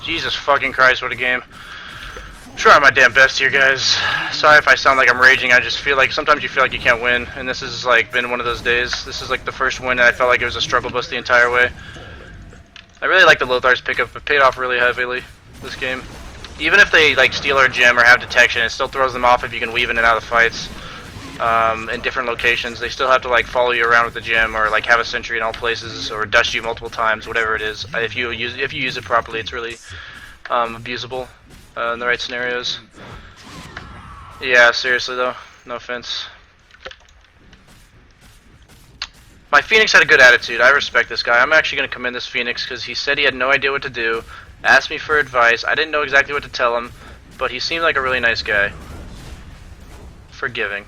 Jesus fucking Christ, what a game. I'm trying my damn best here, guys. Sorry if I sound like I'm raging. I just feel like sometimes you feel like you can't win, and this has like been one of those days. This is like the first win, and I felt like it was a struggle bus the entire way. I really like the Lothar's pickup. It paid off really heavily this game. Even if they like steal our gem or have detection, it still throws them off if you can weave in and out of fights. In different locations, they still have to like follow you around with the gem, or like have a sentry in all places, or dust you multiple times, whatever it is. If you use it properly, it's really abusable in the right scenarios. Yeah, seriously though, no offense. My Phoenix had a good attitude. I respect this guy. I'm actually going to commend this Phoenix because he said he had no idea what to do, asked me for advice. I didn't know exactly what to tell him, but he seemed like a really nice guy. Forgiving.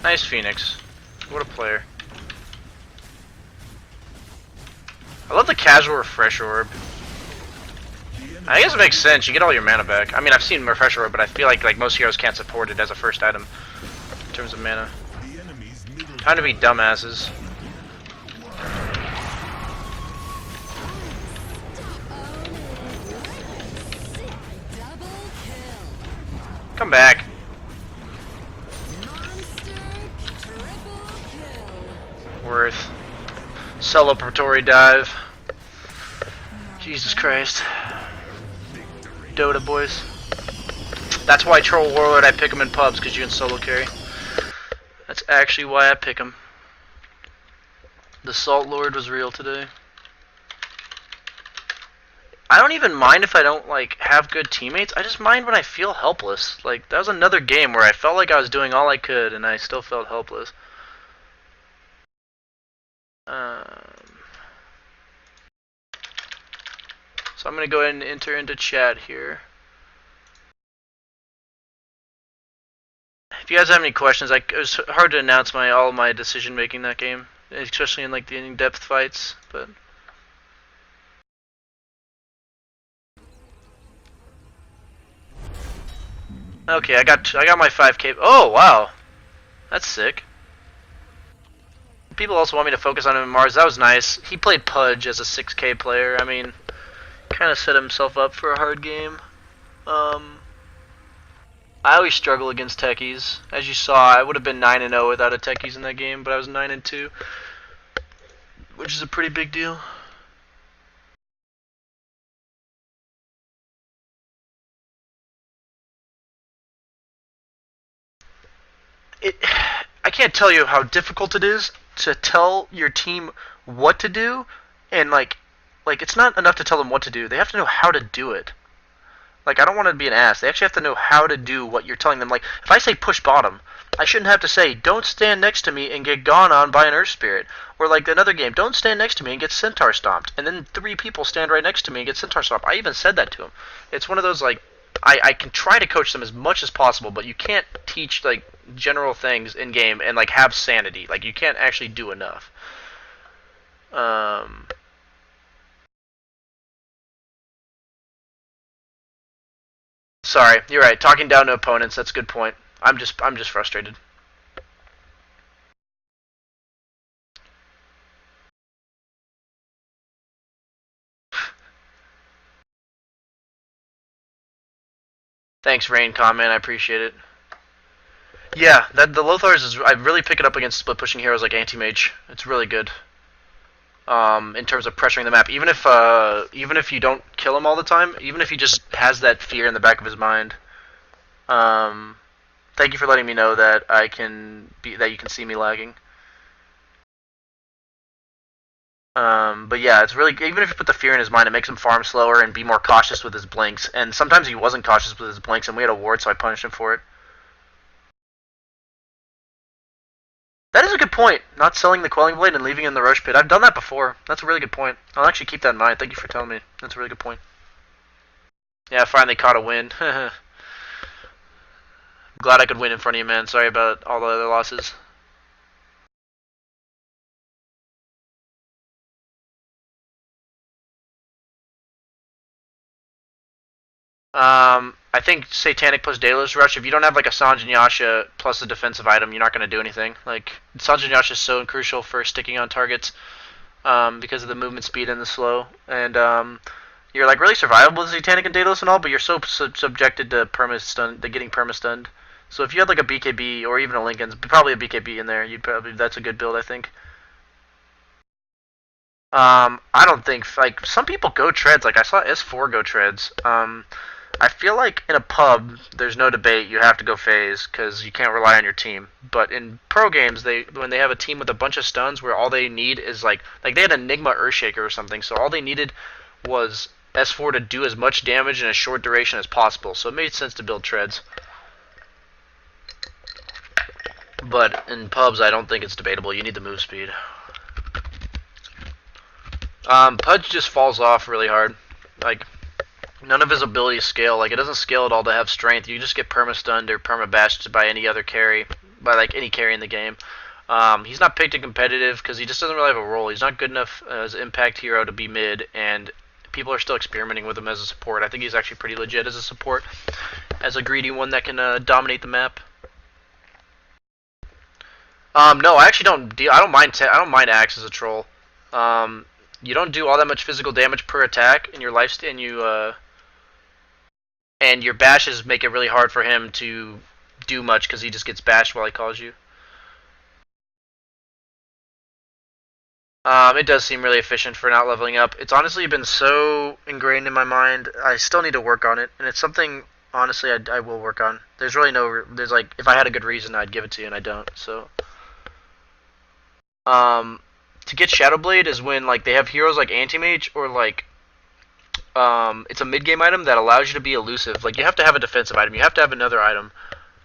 Nice Phoenix. What a player. I love the casual refresh orb. I guess it makes sense. You get all your mana back. I mean, I've seen refresh orb, but I feel like most heroes can't support it as a first item in terms of mana. Time to be dumbasses. Come back. Worth. Celebratory dive. Jesus Christ. Dota boys. That's why Troll Warlord I pick him in pubs, because you can solo carry. That's actually why I pick him. The Salt Lord was real today. I don't even mind if I don't like have good teammates. I just mind when I feel helpless. Like that was another game where I felt like I was doing all I could and I still felt helpless. So I'm gonna go ahead and enter into chat here. If you guys have any questions, it was hard to announce all my decision making that game, especially in like the in-depth fights. But okay, I got my 5K. Oh wow, that's sick. People also want me to focus on him in Mars. That was nice. He played Pudge as a 6K player. I mean, kind of set himself up for a hard game. I always struggle against techies. As you saw, I would have been 9-0 without a techies in that game, but I was 9-2, which is a pretty big deal. I can't tell you how difficult it is to tell your team what to do, and like it's not enough to tell them what to do. They have to know how to do it. Like, I don't want to be an ass. They actually have to know how to do what you're telling them. Like, if I say push bottom, I shouldn't have to say, don't stand next to me and get gone on by an Earth Spirit. Or like another game, don't stand next to me and get Centaur stomped. And then 3 people stand right next to me and get Centaur stomped. I even said that to them. It's one of those, like, I can try to coach them as much as possible, but you can't teach, like, general things in-game and, like, have sanity. Like, you can't actually do enough. Sorry, you're right. Talking down to opponents, that's a good point. I'm just frustrated. Thanks, Rain comment. I appreciate it. Yeah, the Lothars is. I really pick it up against split pushing heroes like Anti-Mage. It's really good. In terms of pressuring the map, even if you don't kill him all the time, even if he just has that fear in the back of his mind. Thank you for letting me know that you can see me lagging. But yeah, it's really, even if you put the fear in his mind, it makes him farm slower and be more cautious with his blinks. And sometimes he wasn't cautious with his blinks, and we had a ward, so I punished him for it. That is a good point. Not selling the Quelling Blade and leaving it in the Roche Pit. I've done that before. That's a really good point. I'll actually keep that in mind. Thank you for telling me. That's a really good point. Yeah, I finally caught a win. I'm glad I could win in front of you, man. Sorry about all the other losses. I think Satanic plus Daedalus Rush, if you don't have like a Sanj and Yasha plus a defensive item, you're not going to do anything. Like, Sanj and Yasha is so crucial for sticking on targets. because of the movement speed and the slow. And you're like really survivable as Satanic and Daedalus and all, but you're so subjected to perma-stun, to getting perma-stunned. So if you had like a BKB or even a Lincoln's, probably a BKB in there, you'd probably that's a good build, I think. I don't think like some people go treads. Like I saw S4 go treads. I feel like in a pub, there's no debate. You have to go phase because you can't rely on your team. But in pro games, when they have a team with a bunch of stuns where all they need is like they had Enigma Earthshaker or something, so all they needed was S4 to do as much damage in a short duration as possible. So it made sense to build treads. But in pubs, I don't think it's debatable. You need the move speed. Pudge just falls off really hard. Like, none of his abilities scale. Like, it doesn't scale at all to have strength. You just get perma-stunned or perma-bashed by any other carry. By, like, any carry in the game. He's not picked in competitive because he just doesn't really have a role. He's not good enough as an impact hero to be mid, and people are still experimenting with him as a support. I think he's actually pretty legit as a support. As a greedy one that can dominate the map. No, I actually don't. I don't mind. I don't mind Axe as a troll. You don't do all that much physical damage per attack, and your and your bashes make it really hard for him to do much because he just gets bashed while he calls you. It does seem really efficient for not leveling up. It's honestly been so ingrained in my mind. I still need to work on it, and it's something honestly I will work on. There's really no. There's like if I had a good reason, I'd give it to you, and I don't. So. To get Shadowblade is when like they have heroes like Anti-Mage or like it's a mid-game item that allows you to be elusive. Like you have to have a defensive item. You have to have another item.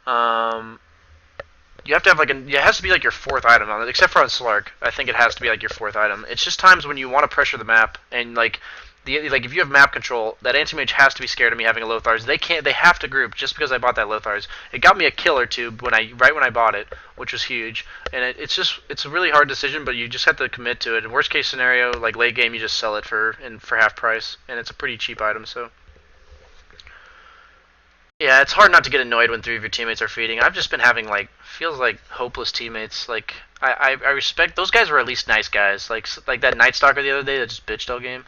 You have to have like it has to be like your fourth item on it, except for on Slark. I think it has to be like your fourth item. It's just times when you want to pressure the map and like if you have map control, that anti-mage has to be scared of me having a Lothars. They have to group just because I bought that Lothars. It got me a kill or two right when I bought it, which was huge. And it's a really hard decision, but you just have to commit to it. In worst case scenario, like late game, you just sell it for half price, and it's a pretty cheap item. So yeah, it's hard not to get annoyed when three of your teammates are feeding. I've just been having like feels like hopeless teammates. Like I respect those guys were at least nice guys. Like that Night Stalker the other day that just bitched all game.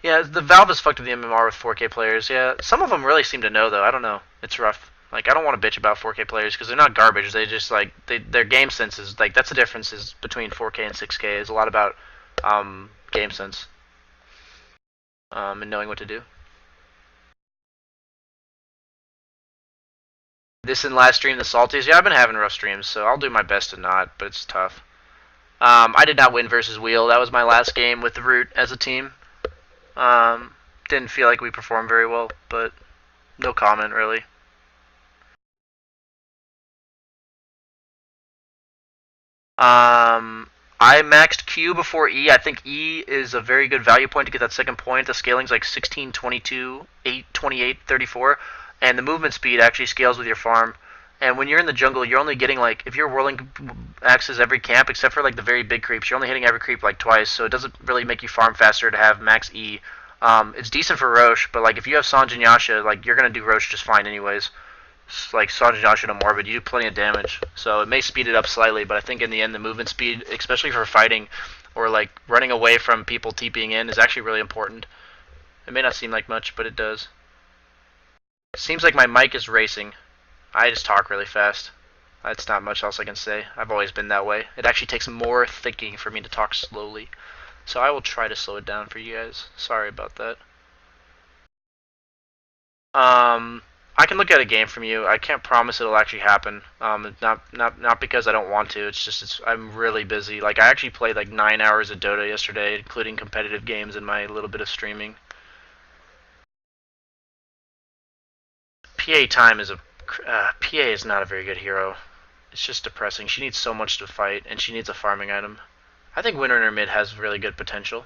Yeah, the Valve has fucked with the MMR with 4K players. Yeah, some of them really seem to know though. I don't know. It's rough. Like I don't want to bitch about 4K players because they're not garbage. They just like their game sense is like that's the difference is between 4K and 6K is a lot about game sense and knowing what to do. This and last stream, the Salties. Yeah, I've been having rough streams, so I'll do my best to not, but it's tough. I did not win versus Wheel. That was my last game with the Root as a team. Didn't feel like we performed very well, but no comment really. I maxed Q before E. I think E is a very good value point to get that second point. The scaling's like 16, 22, 8, 28, 34. And the movement speed actually scales with your farm. And when you're in the jungle, you're only getting like if you're whirling axes every camp, except for like the very big creeps, you're only hitting every creep like twice. So it doesn't really make you farm faster to have max E. It's decent for Roche, but like if you have Sanj and Yasha, like you're gonna do Roche just fine anyways. It's like Sanj and Yasha and Morbid, you do plenty of damage. So it may speed it up slightly, but I think in the end the movement speed, especially for fighting or like running away from people TPing in, is actually really important. It may not seem like much, but it does. Seems like my mic is racing. I just talk really fast. That's not much else I can say. I've always been that way. It actually takes more thinking for me to talk slowly. So I will try to slow it down for you guys. Sorry about that. I can look at a game from you. I can't promise it'll actually happen. Not because I don't want to. It's just I'm really busy. Like I actually played like 9 hours of Dota yesterday, including competitive games and my little bit of streaming. PA time is PA is not a very good hero. It's just depressing. She needs so much to fight, and she needs a farming item. I think Winter in her mid has really good potential.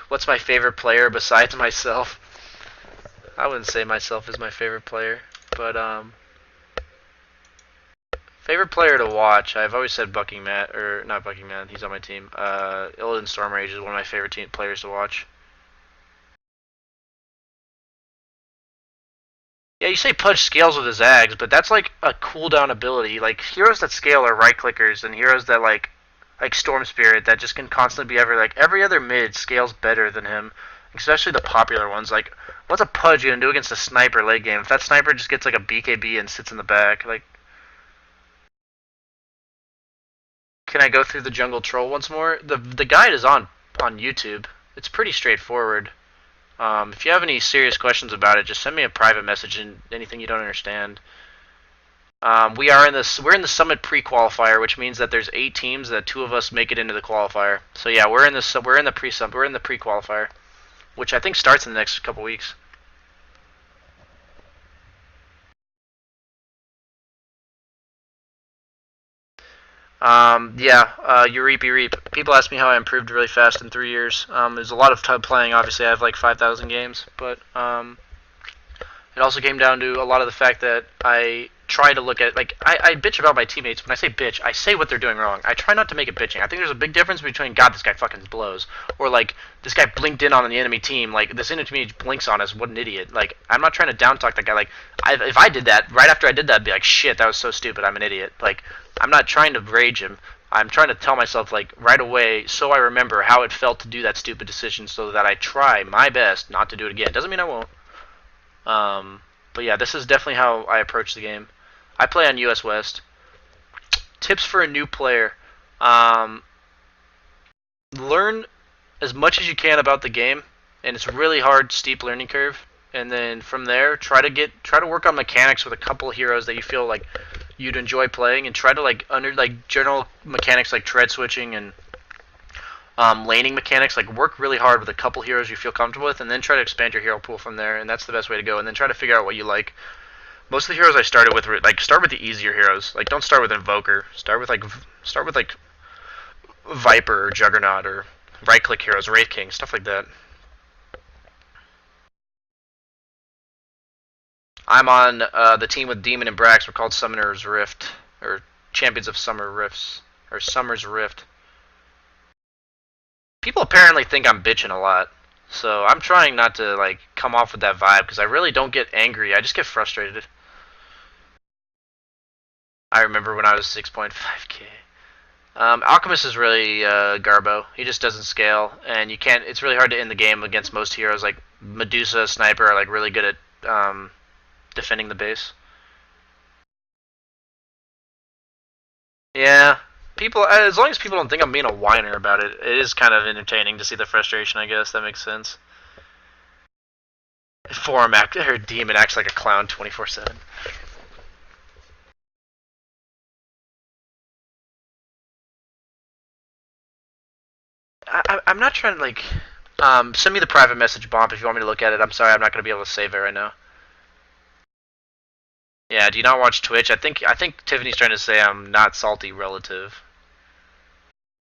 What's my favorite player besides myself? I wouldn't say myself is my favorite player, but favorite player to watch. I've always said Bucking-Man, or not Bucking-Man. He's on my team. Illidan Stormrage is one of my favorite players to watch. Yeah, you say Pudge scales with his Zags, but that's like a cooldown ability. Like heroes that scale are right clickers, and heroes that like Storm Spirit that just can constantly be every other mid scales better than him, especially the popular ones. Like what's a Pudge gonna do against a sniper late game? If that sniper just gets like a BKB and sits in the back, like can I go through the jungle troll once more? The guide is on YouTube. It's pretty straightforward. If you have any serious questions about it, just send me a private message and anything you don't understand. We're in the summit pre-qualifier, which means that there's 8 teams that 2 of us make it into the qualifier. So yeah, we're in the pre-qualifier, which I think starts in the next couple weeks. You reap, you reap. People ask me how I improved really fast in 3 years. There's a lot of time playing. Obviously, I have like 5,000 games, but it also came down to a lot of the fact that I try to look at, like, I bitch about my teammates. When I say bitch, I say what they're doing wrong. I try not to make it bitching. I think there's a big difference between, God, this guy fucking blows, or, like, this guy blinked in on the enemy team. Like, this enemy team blinks on us. What an idiot. Like, I'm not trying to down talk that guy. Like, if I did that, right after I did that, I'd be like, shit, that was so stupid. I'm an idiot. Like, I'm not trying to rage him. I'm trying to tell myself, like, right away, so I remember how it felt to do that stupid decision so that I try my best not to do it again. Doesn't mean I won't. But yeah, this is definitely how I approach the game. I play on US West. Tips for a new player. Learn as much as you can about the game, and it's really hard, steep learning curve. And then from there, try to work on mechanics with a couple of heroes that you feel like you'd enjoy playing, and try to under general mechanics like tread switching and laning mechanics, like work really hard with a couple heroes you feel comfortable with, and then try to expand your hero pool from there. And that's the best way to go. And then try to figure out what you like. Most of the heroes I started with were start with the easier heroes. Like don't start with Invoker. Start with Viper or Juggernaut or right click heroes, Wraith King, stuff like that. I'm on the team with Demon and Brax. We're called Summoner's Rift, or Champions of Summer Rifts, or Summer's Rift. People apparently think I'm bitching a lot, so I'm trying not to come off with that vibe because I really don't get angry. I just get frustrated. I remember when I was 6.5k. Alchemist is really Garbo. He just doesn't scale, and you can't. It's really hard to end the game against most heroes. Like Medusa, Sniper are really good at defending the base. Yeah, people. As long as people don't think I'm being a whiner about it, it is kind of entertaining to see the frustration. I guess that makes sense. Forum act or demon acts like a clown 24/7. I'm not trying to send me the private message bomb if you want me to look at it. I'm sorry, I'm not going to be able to save it right now. Yeah, do you not watch Twitch? I think Tiffany's trying to say I'm not salty relative.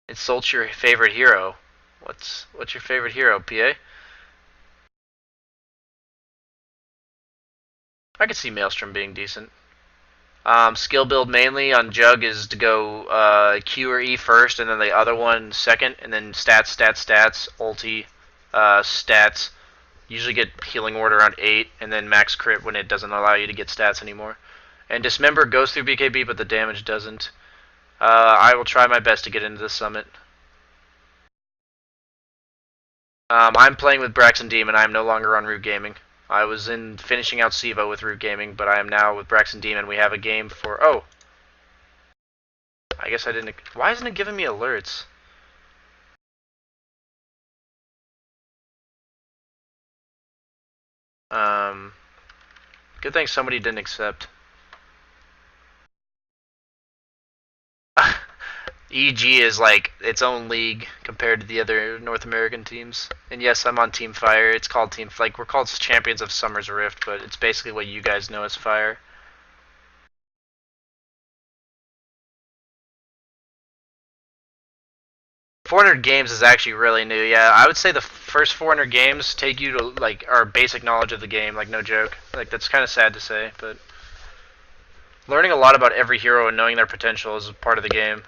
Insult your favorite hero. What's your favorite hero, PA? I could see Maelstrom being decent. Skill build mainly on Jug is to go Q or E first, and then the other one second, and then stats, ulti, stats. Usually get healing ward around 8, and then max crit when it doesn't allow you to get stats anymore. And Dismember goes through BKB, but the damage doesn't. I will try my best to get into the summit. I'm playing with Braxton Demon. I am no longer on Root Gaming. I was in finishing out SIVA with Root Gaming, but I am now with Braxton Demon. We have a game for... Oh! I guess I didn't... Why isn't it giving me alerts? Good thing somebody didn't accept. EG is its own league compared to the other North American teams. And yes, I'm on Team Fire. It's called Team... we're called Champions of Summer's Rift, but it's basically what you guys know as Fire. .400 games is actually really new. Yeah, I would say the first 400 games take you to our basic knowledge of the game. No joke. That's kind of sad to say, but learning a lot about every hero and knowing their potential is part of the game.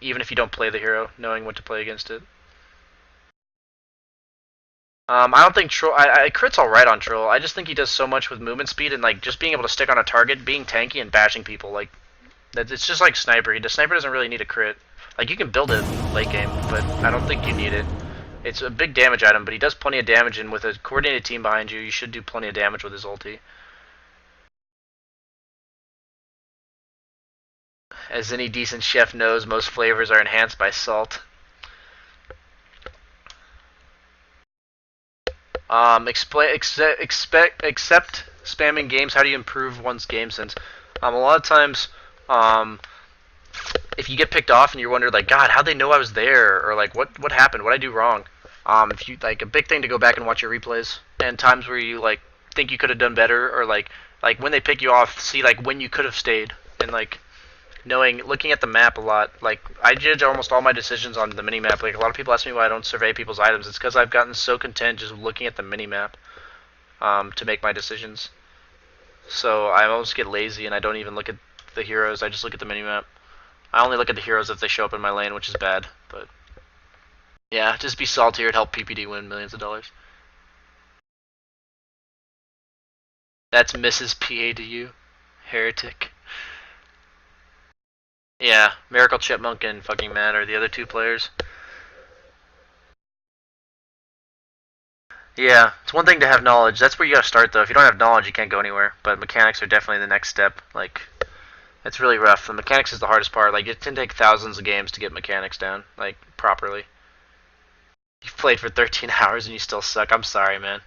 Even if you don't play the hero, knowing what to play against it. I don't think Troll. I crit's all right on Troll. I just think he does so much with movement speed and like just being able to stick on a target, being tanky and bashing people. Like that, it's just like Sniper. The Sniper doesn't really need a crit. Like you can build it late game, but I don't think you need it. It's a big damage item, but he does plenty of damage, and with a coordinated team behind you, you should do plenty of damage with his ulti. As any decent chef knows, most flavors are enhanced by salt. Except spamming games. How do you improve one's game sense? A lot of times, if you get picked off and you're wondering like, God, how'd they know I was there, or like, what happened? What did I do wrong? If you like a big thing to go back and watch your replays and times where you like think you could have done better, or like when they pick you off, see like when you could have stayed, and like looking at the map a lot. Like I judge almost all my decisions on the mini map. Like a lot of people ask me why I don't survey people's items. It's because I've gotten so content just looking at the mini map to make my decisions. So I almost get lazy and I don't even look at the heroes. I just look at the mini map. I only look at the heroes if they show up in my lane, which is bad. But yeah, just be saltier and help PPD win millions of dollars. That's Mrs. PA to you, heretic. Yeah, Miracle Chipmunk and fucking Matt are the other two players. Yeah, it's one thing to have knowledge. That's where you gotta start, though. If you don't have knowledge, you can't go anywhere. But mechanics are definitely the next step. Like, it's really rough. The mechanics is the hardest part. Like, it can take thousands of games to get mechanics down, like, properly. You've played for 13 hours and you still suck. I'm sorry, man.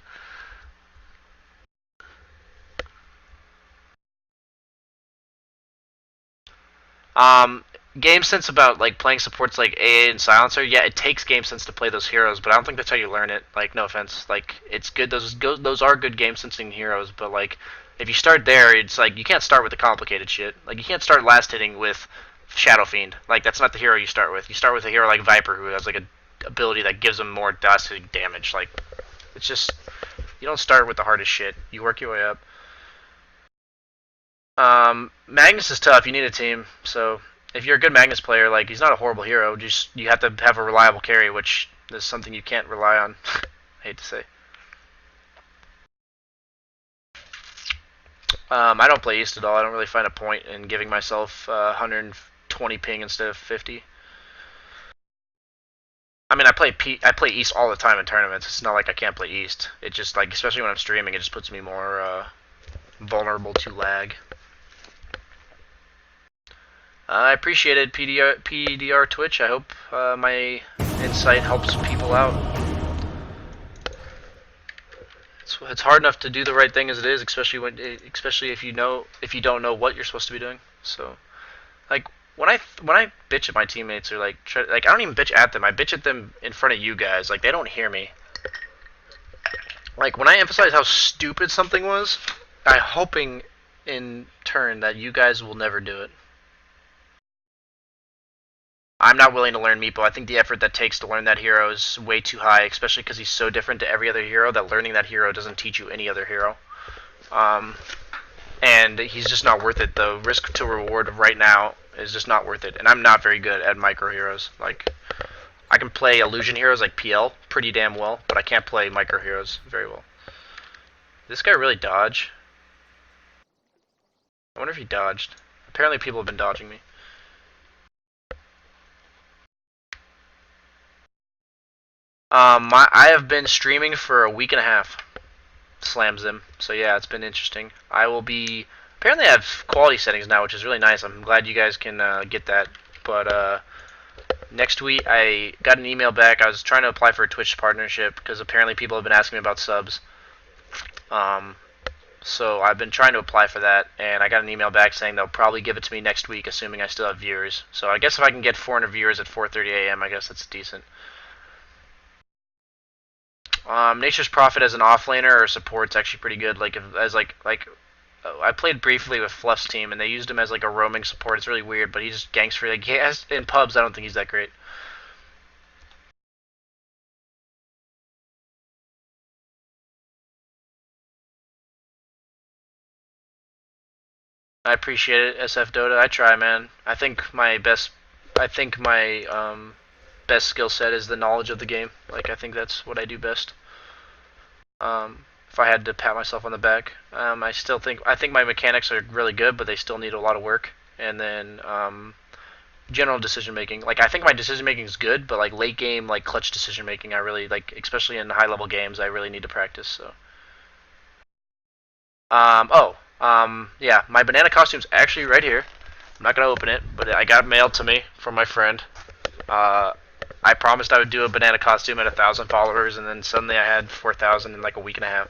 Game sense about like playing supports like AA and Silencer. Yeah, it takes game sense to play those heroes, but I don't think that's how you learn it. Like, no offense, like it's good. Those are good game sensing heroes, but like if you start there, it's like you can't start with the complicated shit. Like you can't start last hitting with Shadow Fiend. Like that's not the hero you start with. You start with a hero like Viper who has like a ability that gives them more dust damage. Like it's just you don't start with the hardest shit. You work your way up. Magnus is tough. You need a team. So if you're a good Magnus player, like he's not a horrible hero. Just you have to have a reliable carry, which is something you can't rely on. I hate to say. I don't play East at all. I don't really find a point in giving myself 120 ping instead of 50. I mean, I play East all the time in tournaments. It's not like I can't play East. It just like, especially when I'm streaming, it just puts me more vulnerable to lag. I appreciated PDR Twitch. I hope my insight helps people out. It's hard enough to do the right thing as it is, especially if you don't know what you're supposed to be doing. So, like when I bitch at my teammates or like I don't even bitch at them. I bitch at them in front of you guys. Like they don't hear me. Like when I emphasize how stupid something was, I'm hoping in turn that you guys will never do it. I'm not willing to learn Meepo. I think the effort that takes to learn that hero is way too high, especially because he's so different to every other hero that learning that hero doesn't teach you any other hero. And he's just not worth it. The risk to reward right now is just not worth it. And I'm not very good at micro heroes. Like, I can play illusion heroes like PL pretty damn well, but I can't play micro heroes very well. Did this guy really dodge? I wonder if he dodged. Apparently people have been dodging me. I have been streaming for a week and a half. Slams him. So yeah, it's been interesting. I will be. Apparently, I have quality settings now, which is really nice. I'm glad you guys can get that. But next week, I got an email back. I was trying to apply for a Twitch partnership because apparently people have been asking me about subs. So I've been trying to apply for that, and I got an email back saying they'll probably give it to me next week, assuming I still have viewers. So I guess if I can get 400 viewers at 4:30 a.m., I guess that's decent. Nature's Prophet as an offlaner or support's actually pretty good. Like I played briefly with Fluff's team and they used him as like a roaming support. It's really weird, but he just ganks for like he has in pubs. I don't think he's that great. I appreciate it, SF Dota. I try, man. I think my best skill set is the knowledge of the game. Like I think that's what I do best. If I had to pat myself on the back, I think my mechanics are really good, but they still need a lot of work. And then general decision making, like I think my decision making is good, but like late game, like clutch decision making, I really like, especially in high level games, I really need to practice. So, yeah, my banana costume's actually right here. I'm not gonna open it, but I got mailed to me from my friend. Uh, I promised I would do a banana costume at 1,000 followers, and then suddenly I had 4,000 in like a week and a half.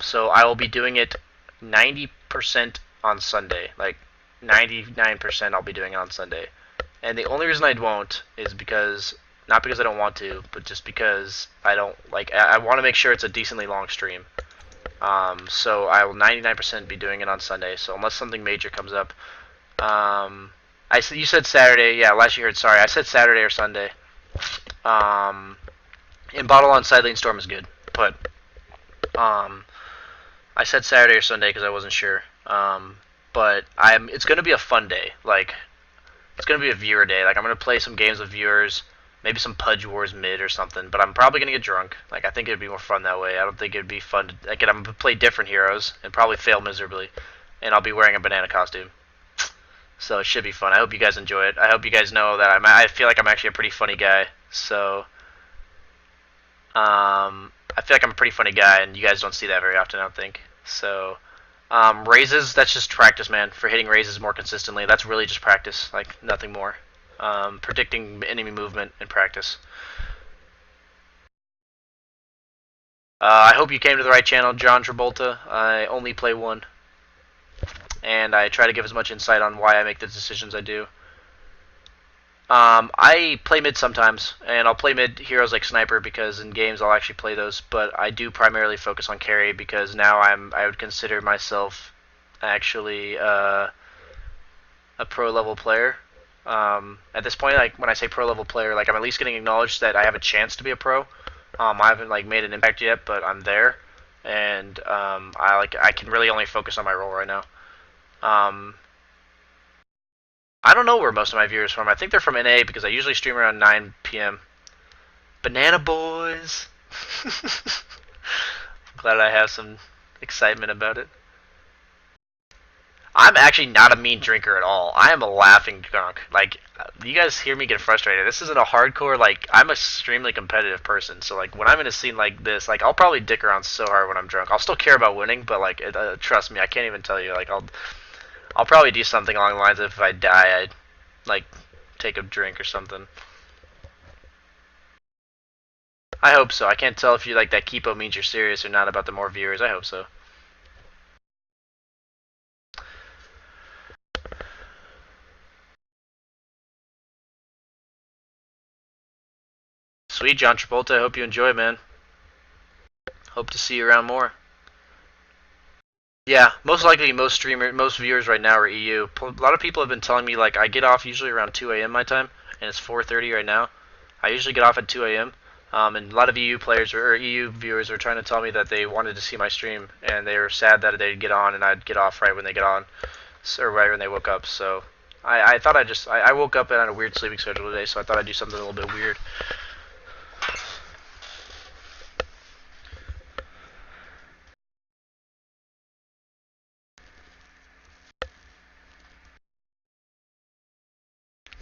So I will be doing it 90% on Sunday. Like 99% I'll be doing it on Sunday. And the only reason I won't is because, not because I don't want to, but just because I don't like. I want to make sure it's a decently long stream. So I will 99% be doing it on Sunday. So unless something major comes up, you said Saturday. Yeah, last you heard. Sorry, I said Saturday or Sunday. Um, in Bottle on Sidelane Storm is good, but um, I said Saturday or Sunday because I wasn't sure. But it's gonna be a fun day. Like it's gonna be a viewer day. Like I'm gonna play some games with viewers, maybe some Pudge Wars mid or something. But I'm probably gonna get drunk. Like I think it'd be more fun that way. I don't think it'd be fun. I'm gonna play different heroes and probably fail miserably, and I'll be wearing a banana costume. So it should be fun. I hope you guys enjoy it. I hope you guys know that I feel like I'm actually a pretty funny guy. So I feel like I'm a pretty funny guy, and you guys don't see that very often, I don't think. So raises, that's just practice, man. For hitting raises more consistently, that's really just practice, like nothing more. Predicting enemy movement in practice. I hope you came to the right channel, John Travolta. I only play one, and I try to give as much insight on why I make the decisions I do. I play mid sometimes, and I'll play mid heroes like Sniper because in games I'll actually play those. But I do primarily focus on carry because now I would consider myself actually a pro level player. At this point, like when I say pro level player, like I'm at least getting acknowledged that I have a chance to be a pro. I haven't like made an impact yet, but I'm there, and I can really only focus on my role right now. Um, I don't know where most of my viewers are from. I think they're from NA because I usually stream around 9 p.m. Banana boys. I'm glad I have some excitement about it. I'm actually not a mean drinker at all. I am a laughing drunk. Like, you guys hear me get frustrated. This isn't a hardcore, like, I'm a extremely competitive person. So, like, when I'm in a scene like this, like, I'll probably dick around so hard when I'm drunk. I'll still care about winning, but, like, trust me, I can't even tell you. Like, I'll probably do something along the lines of if I die, I'd, like, take a drink or something. I hope so. I can't tell if you like that Kipo means you're serious or not about the more viewers. I hope so. Sweet, John Travolta. I hope you enjoy, man. Hope to see you around more. Yeah, most likely most viewers right now are EU. A lot of people have been telling me like I get off usually around 2 a.m. my time, and it's 4:30 right now. I usually get off at 2 a.m. And a lot of EU players or EU viewers are trying to tell me that they wanted to see my stream, and they were sad that they'd get on and I'd get off right when they get on, or right when they woke up. So I thought I woke up and had a weird sleeping schedule today, so I thought I'd do something a little bit weird.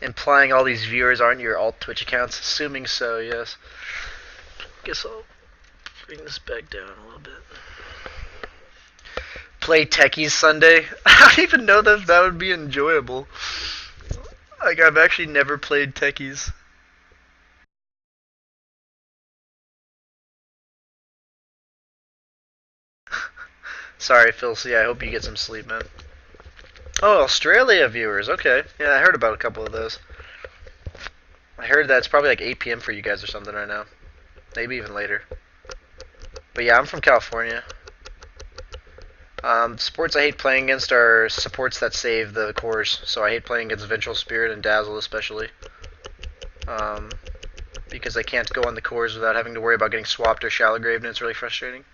Implying all these viewers aren't your alt Twitch accounts. Assuming so, yes. Guess I'll bring this back down a little bit. Play Techies Sunday? I don't even know that that would be enjoyable. Like, I've actually never played Techies. Sorry, Phil C. I hope you get some sleep, man. Oh, Australia viewers. Okay. Yeah, I heard about a couple of those. I heard that it's probably like 8 p.m. for you guys or something right now. Maybe even later. But yeah, I'm from California. Supports I hate playing against are supports that save the cores. So I hate playing against Vengeful Spirit and Dazzle especially. Because I can't go on the cores without having to worry about getting swapped or shallow graved, and it's really frustrating.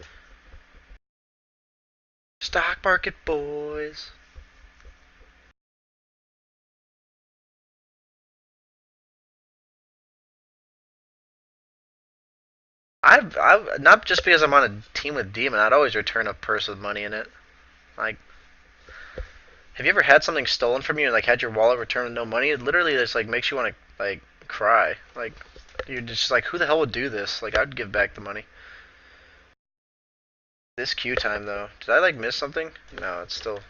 Stock market boys. I've not just because I'm on a team with Demon. I'd always return a purse with money in it. Like, have you ever had something stolen from you and like had your wallet returned with no money? It literally just like makes you want to like cry. Like, you're just like, who the hell would do this? Like, I'd give back the money. This queue time though, did I like miss something? No, it's still.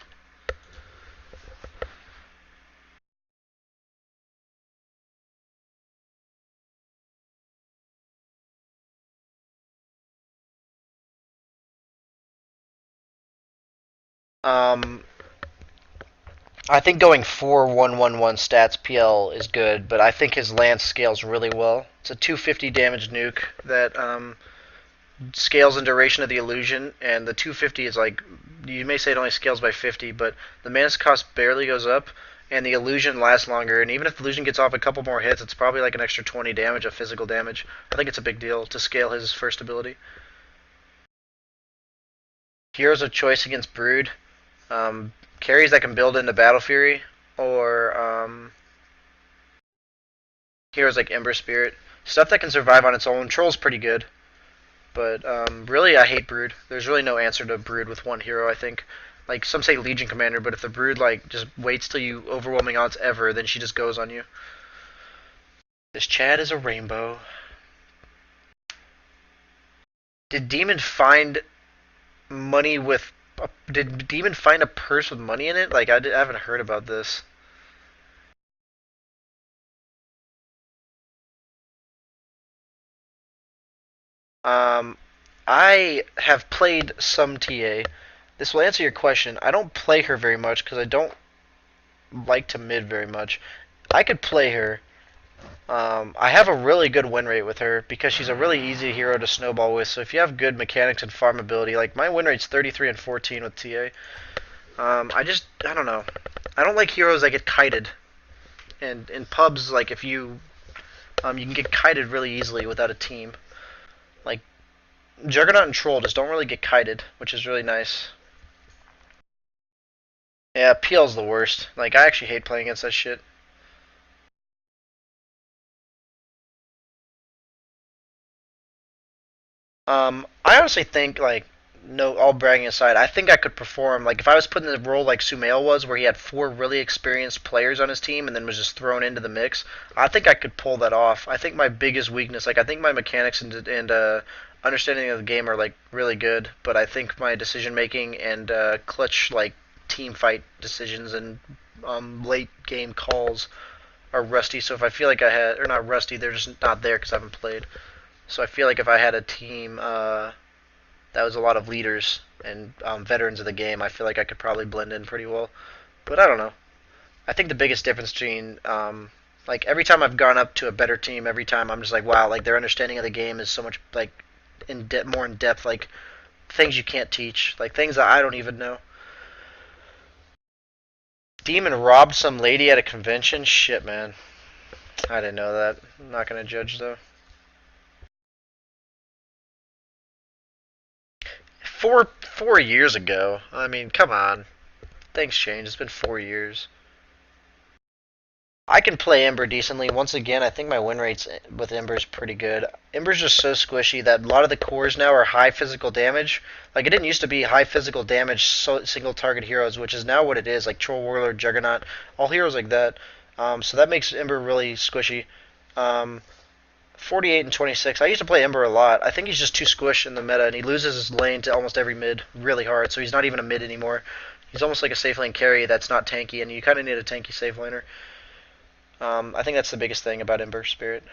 Um, I think going 4-1-1-1 stats PL is good, but I think his lance scales really well. It's a 250 damage nuke that scales in duration of the illusion, and the 250 is like, you may say it only scales by 50, but the mana cost barely goes up, and the illusion lasts longer, and even if the illusion gets off a couple more hits, it's probably like an extra 20 damage of physical damage. I think it's a big deal to scale his first ability. Heroes of choice against Brood. Carries that can build into Battle Fury, or heroes like Ember Spirit. Stuff that can survive on its own. Troll's pretty good. But really, I hate Brood. There's really no answer to Brood with one hero, I think. Like, some say Legion Commander, but if the Brood, like, just waits till you overwhelming odds ever, then she just goes on you. This Chad is a rainbow. Did Demon find money with... Did Demon find a purse with money in it? Like, I haven't heard about this. Um, I have played some TA. This will answer your question. I don't play her very much because I don't like to mid very much. I could play her. I have a really good win rate with her because she's a really easy hero to snowball with. So if you have good mechanics and farm ability, like my win rate's 33 and 14 with TA. I don't know. I don't like heroes that get kited. And in pubs, like if you can get kited really easily without a team. Like Juggernaut and Troll just don't really get kited, which is really nice. Yeah, PL's the worst. Like I actually hate playing against that shit. I honestly think like no, all bragging aside, I think I could perform like if I was put in the role like Sumail was, where he had four really experienced players on his team and then was just thrown into the mix. I think I could pull that off. I think my biggest weakness, like I think my mechanics and understanding of the game are like really good, but I think my decision making and clutch like team fight decisions and late game calls are rusty. So if I feel like I had, or not rusty, they're just not there because I haven't played. So I feel like if I had a team that was a lot of leaders and veterans of the game, I feel like I could probably blend in pretty well. But I don't know. I think the biggest difference between like every time I've gone up to a better team, every time I'm just like, wow, like their understanding of the game is so much like more in depth, like things you can't teach, like things that I don't even know. Demon robbed some lady at a convention. Shit, man. I didn't know that. I'm not gonna judge though. 4 years ago. I mean, come on. Things change. It's been 4 years. I can play Ember decently. Once again, I think my win rates with Ember is pretty good. Ember's just so squishy that a lot of the cores now are high physical damage. Like it didn't used to be high physical damage single target heroes, which is now what it is. Like Troll Warlord, Juggernaut, all heroes like that. So that makes Ember really squishy. 48 and 26. I used to play Ember a lot. I think he's just too squished in the meta, and he loses his lane to almost every mid really hard. So he's not even a mid anymore. He's almost like a safe lane carry that's not tanky, and you kind of need a tanky safe laner. I think that's the biggest thing about Ember Spirit.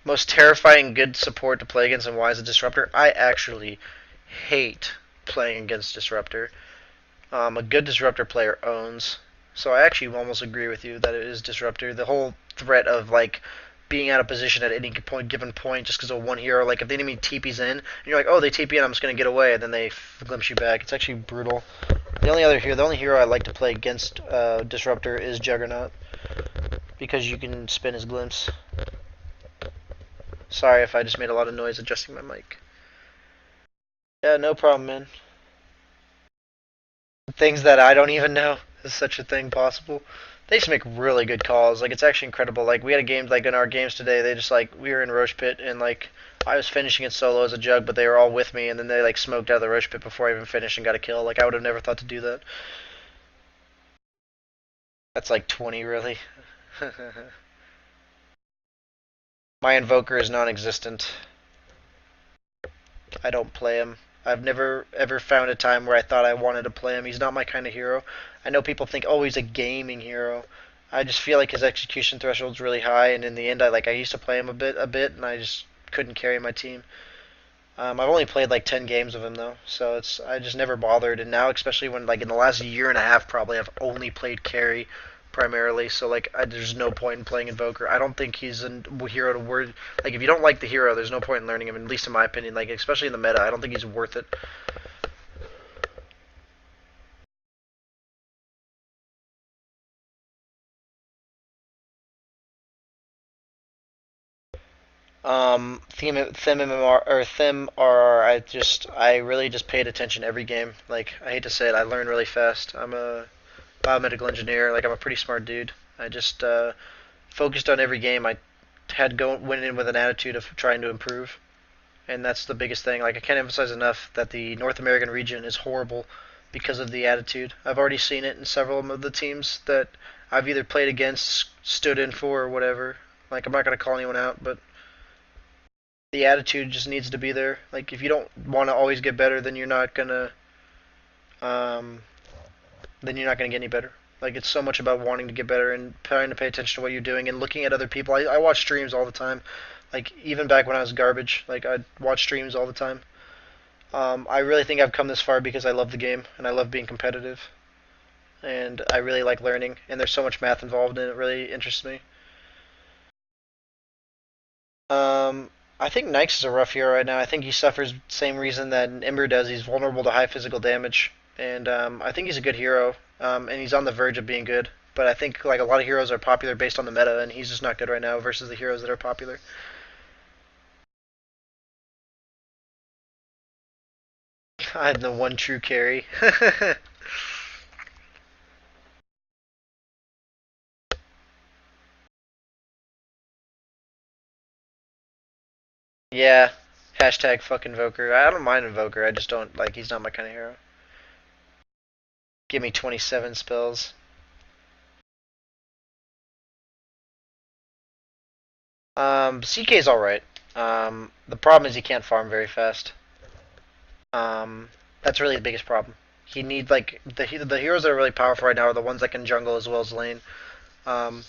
Most terrifying good support to play against and why is a Disruptor? I actually hate playing against Disruptor. A good Disruptor player owns. So I actually almost agree with you that it is Disruptor. The whole threat of like being out of position at any given point just because of one hero. Like if the enemy TP's in, and you're like, oh, they TP in, I'm just gonna get away, and then they glimpse you back. It's actually brutal. The only hero I like to play against Disruptor is Juggernaut because you can spin his glimpse. Sorry if I just made a lot of noise adjusting my mic. Yeah, no problem, man. Things that I don't even know. Is such a thing possible? They just make really good calls. Like it's actually incredible. Like we had a game like in our games today. They just like we were in Roche Pit and like I was finishing it solo as a jug, but they were all with me, and then they like smoked out of the Roche Pit before I even finished and got a kill. Like I would have never thought to do that. That's like 20 really. My invoker is non-existent. I don't play him. I've never ever found a time where I thought I wanted to play him. He's not my kind of hero. I know people think, oh, he's a gaming hero. I just feel like his execution threshold's really high, and in the end, I used to play him a bit, and I just couldn't carry my team. I've only played like 10 games of him though, so it's I just never bothered. And now, especially when like in the last year and a half, probably I've only played carry primarily. So like there's no point in playing Invoker. I don't think he's a hero to word. Like if you don't like the hero, there's no point in learning him. At least in my opinion. Like especially in the meta, I don't think he's worth it. Theme MMR or Them RR. I really just paid attention every game. Like I hate to say it, I learn really fast. I'm a biomedical engineer. Like I'm a pretty smart dude. I just focused on every game. I went in with an attitude of trying to improve, and that's the biggest thing. Like I can't emphasize enough that the North American region is horrible because of the attitude. I've already seen it in several of the teams that I've either played against, stood in for, or whatever. Like I'm not gonna call anyone out, but the attitude just needs to be there. Like if you don't want to always get better, um, then you're not gonna get any better. Like it's so much about wanting to get better and trying to pay attention to what you're doing and looking at other people. I watch streams all the time. Like even back when I was garbage, like I'd watch streams all the time. I really think I've come this far because I love the game and I love being competitive and I really like learning and there's so much math involved and it really interests me. Um, I think Nyx is a rough hero right now. I think he suffers the same reason that Ember does. He's vulnerable to high physical damage, and I think he's a good hero, and he's on the verge of being good. But I think like a lot of heroes are popular based on the meta, and he's just not good right now versus the heroes that are popular. I'm the one true carry. Yeah. Hashtag fuck Invoker. I don't mind Invoker. I just don't like. He's not my kind of hero. Give me 27 spells. CK's all right. The problem is he can't farm very fast. That's really the biggest problem. He needs like the heroes that are really powerful right now are the ones that can jungle as well as lane. Um,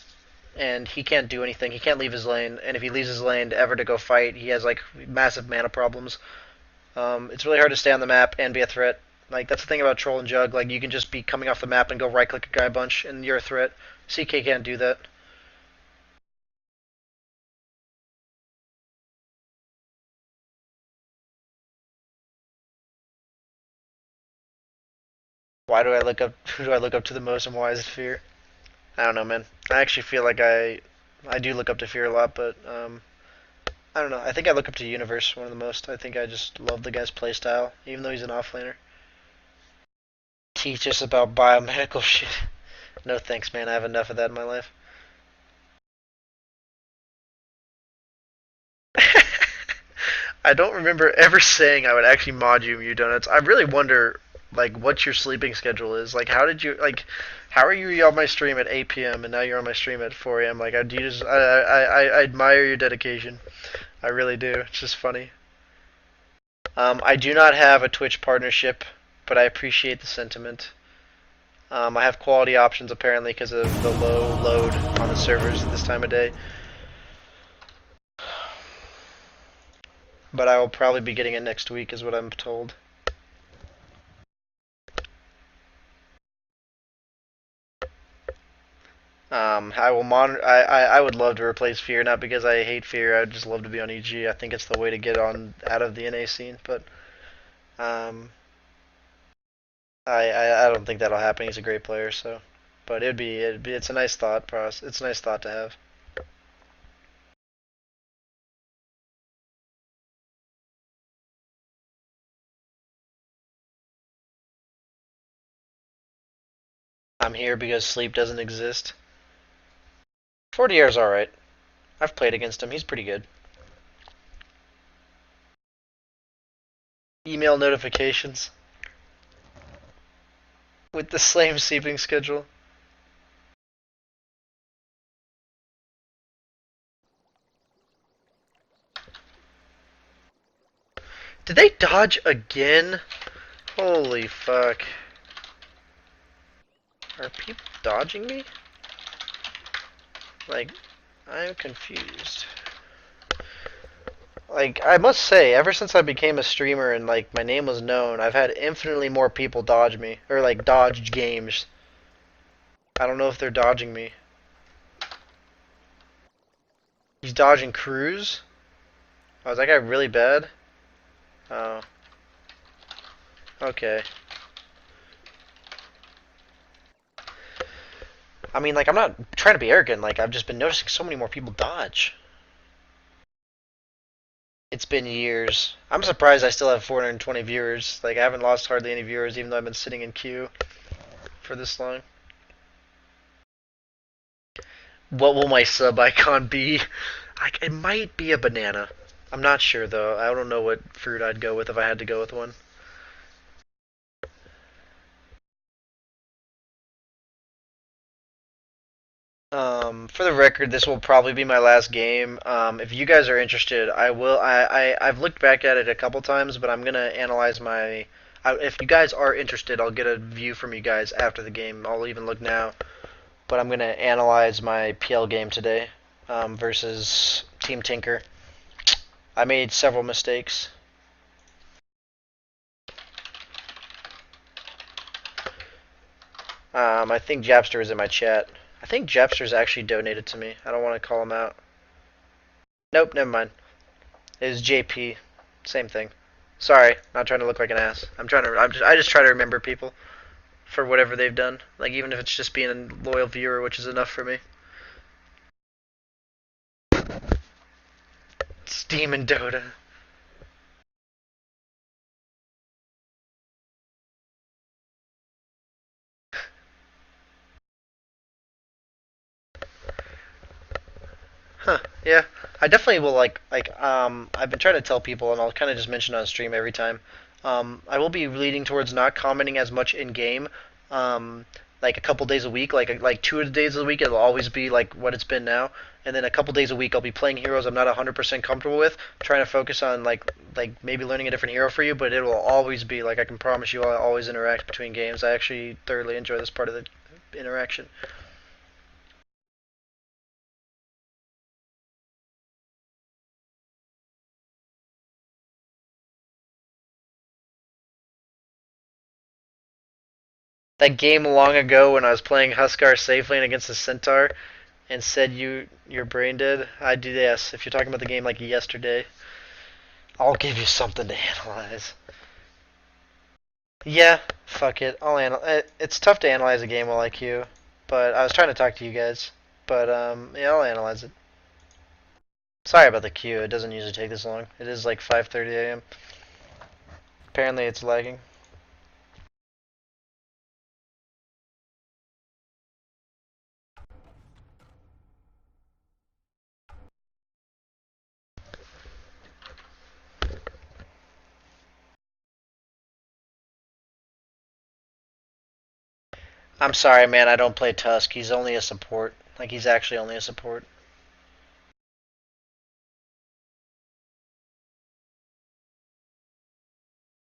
and he can't do anything. He can't leave his lane, and if he leaves his lane ever to go fight, he has like massive mana problems. It's really hard to stay on the map and be a threat. Like that's the thing about troll and jug. Like you can just be coming off the map and go right click a guy a bunch, and you're a threat. CK can't do that. Why do I look up? Who do I look up to the most, and why is it Fear? I don't know, man. I actually feel like I do look up to Fear a lot, but I don't know. I think I look up to Universe one of the most. I think I just love the guy's playstyle, even though he's an offlaner. Teach us about biomedical shit. No thanks, man. I have enough of that in my life. I don't remember ever saying I would actually mod you donuts. I really wonder like what your sleeping schedule is. Like how did you like how are you on my stream at 8 p.m. and now you're on my stream at 4 a.m. Like do you just I admire your dedication. I really do. It's just funny. I do not have a Twitch partnership, but I appreciate the sentiment. I have quality options apparently because of the low load on the servers at this time of day. But I will probably be getting it next week, is what I'm told. I will monitor. I would love to replace Fear, not because I hate Fear. I would just love to be on EG. I think it's the way to get on out of the NA scene. But um, I don't think that'll happen. He's a great player, so. But it's a nice thought process. It's a nice thought to have. I'm here because sleep doesn't exist. Fortier's alright. I've played against him. He's pretty good. Email notifications. With the same sleeping schedule. Did they dodge again? Holy fuck. Are people dodging me? Like, I'm confused. Like, I must say, ever since I became a streamer and, like, my name was known, I've had infinitely more people dodge me. Or, like, dodge games. I don't know if they're dodging me. He's dodging Accrues? Oh, is that guy really bad? Oh. Okay. I mean, like, I'm not trying to be arrogant. Like, I've just been noticing so many more people dodge. It's been years. I'm surprised I still have 420 viewers. Like, I haven't lost hardly any viewers, even though I've been sitting in queue for this long. What will my sub icon be? It might be a banana. I'm not sure, though. I don't know what fruit I'd go with if I had to go with one. For the record, this will probably be my last game. If you guys are interested, I will. I've looked back at it a couple times, but I'm gonna analyze my. If you guys are interested, I'll get a view from you guys after the game. I'll even look now, but I'm gonna analyze my PL game today versus Team Tinker. I made several mistakes. I think Japster is in my chat. I think Japster's actually donated to me. I don't want to call him out. Nope, never mind. It was JP. Same thing. Sorry, not trying to look like an ass. I just try to remember people for whatever they've done. Like, even if it's just being a loyal viewer, which is enough for me. Steam and Dota. Huh, yeah. I definitely will I've been trying to tell people and I'll kind of just mention on stream every time. I will be leading towards not commenting as much in game. Like a couple days a week, like 2 days a week it'll always be like what it's been now. And then a couple days a week I'll be playing heroes I'm not 100% comfortable with, trying to focus on like maybe learning a different hero for you, but it will always be like I can promise you I'll always interact between games. I actually thoroughly enjoy this part of the interaction. That game long ago when I was playing Huskar safe lane against the Centaur and said your brain dead. I do, yes. If you're talking about the game like yesterday, I'll give you something to analyze. Yeah, fuck it. It's tough to analyze a game while IQ, but I was trying to talk to you guys. But yeah, I'll analyze it. Sorry about the queue. It doesn't usually take this long. It is like 5:30 a.m. Apparently, it's lagging. I'm sorry, man. I don't play Tusk. He's only a support. Like he's actually only a support.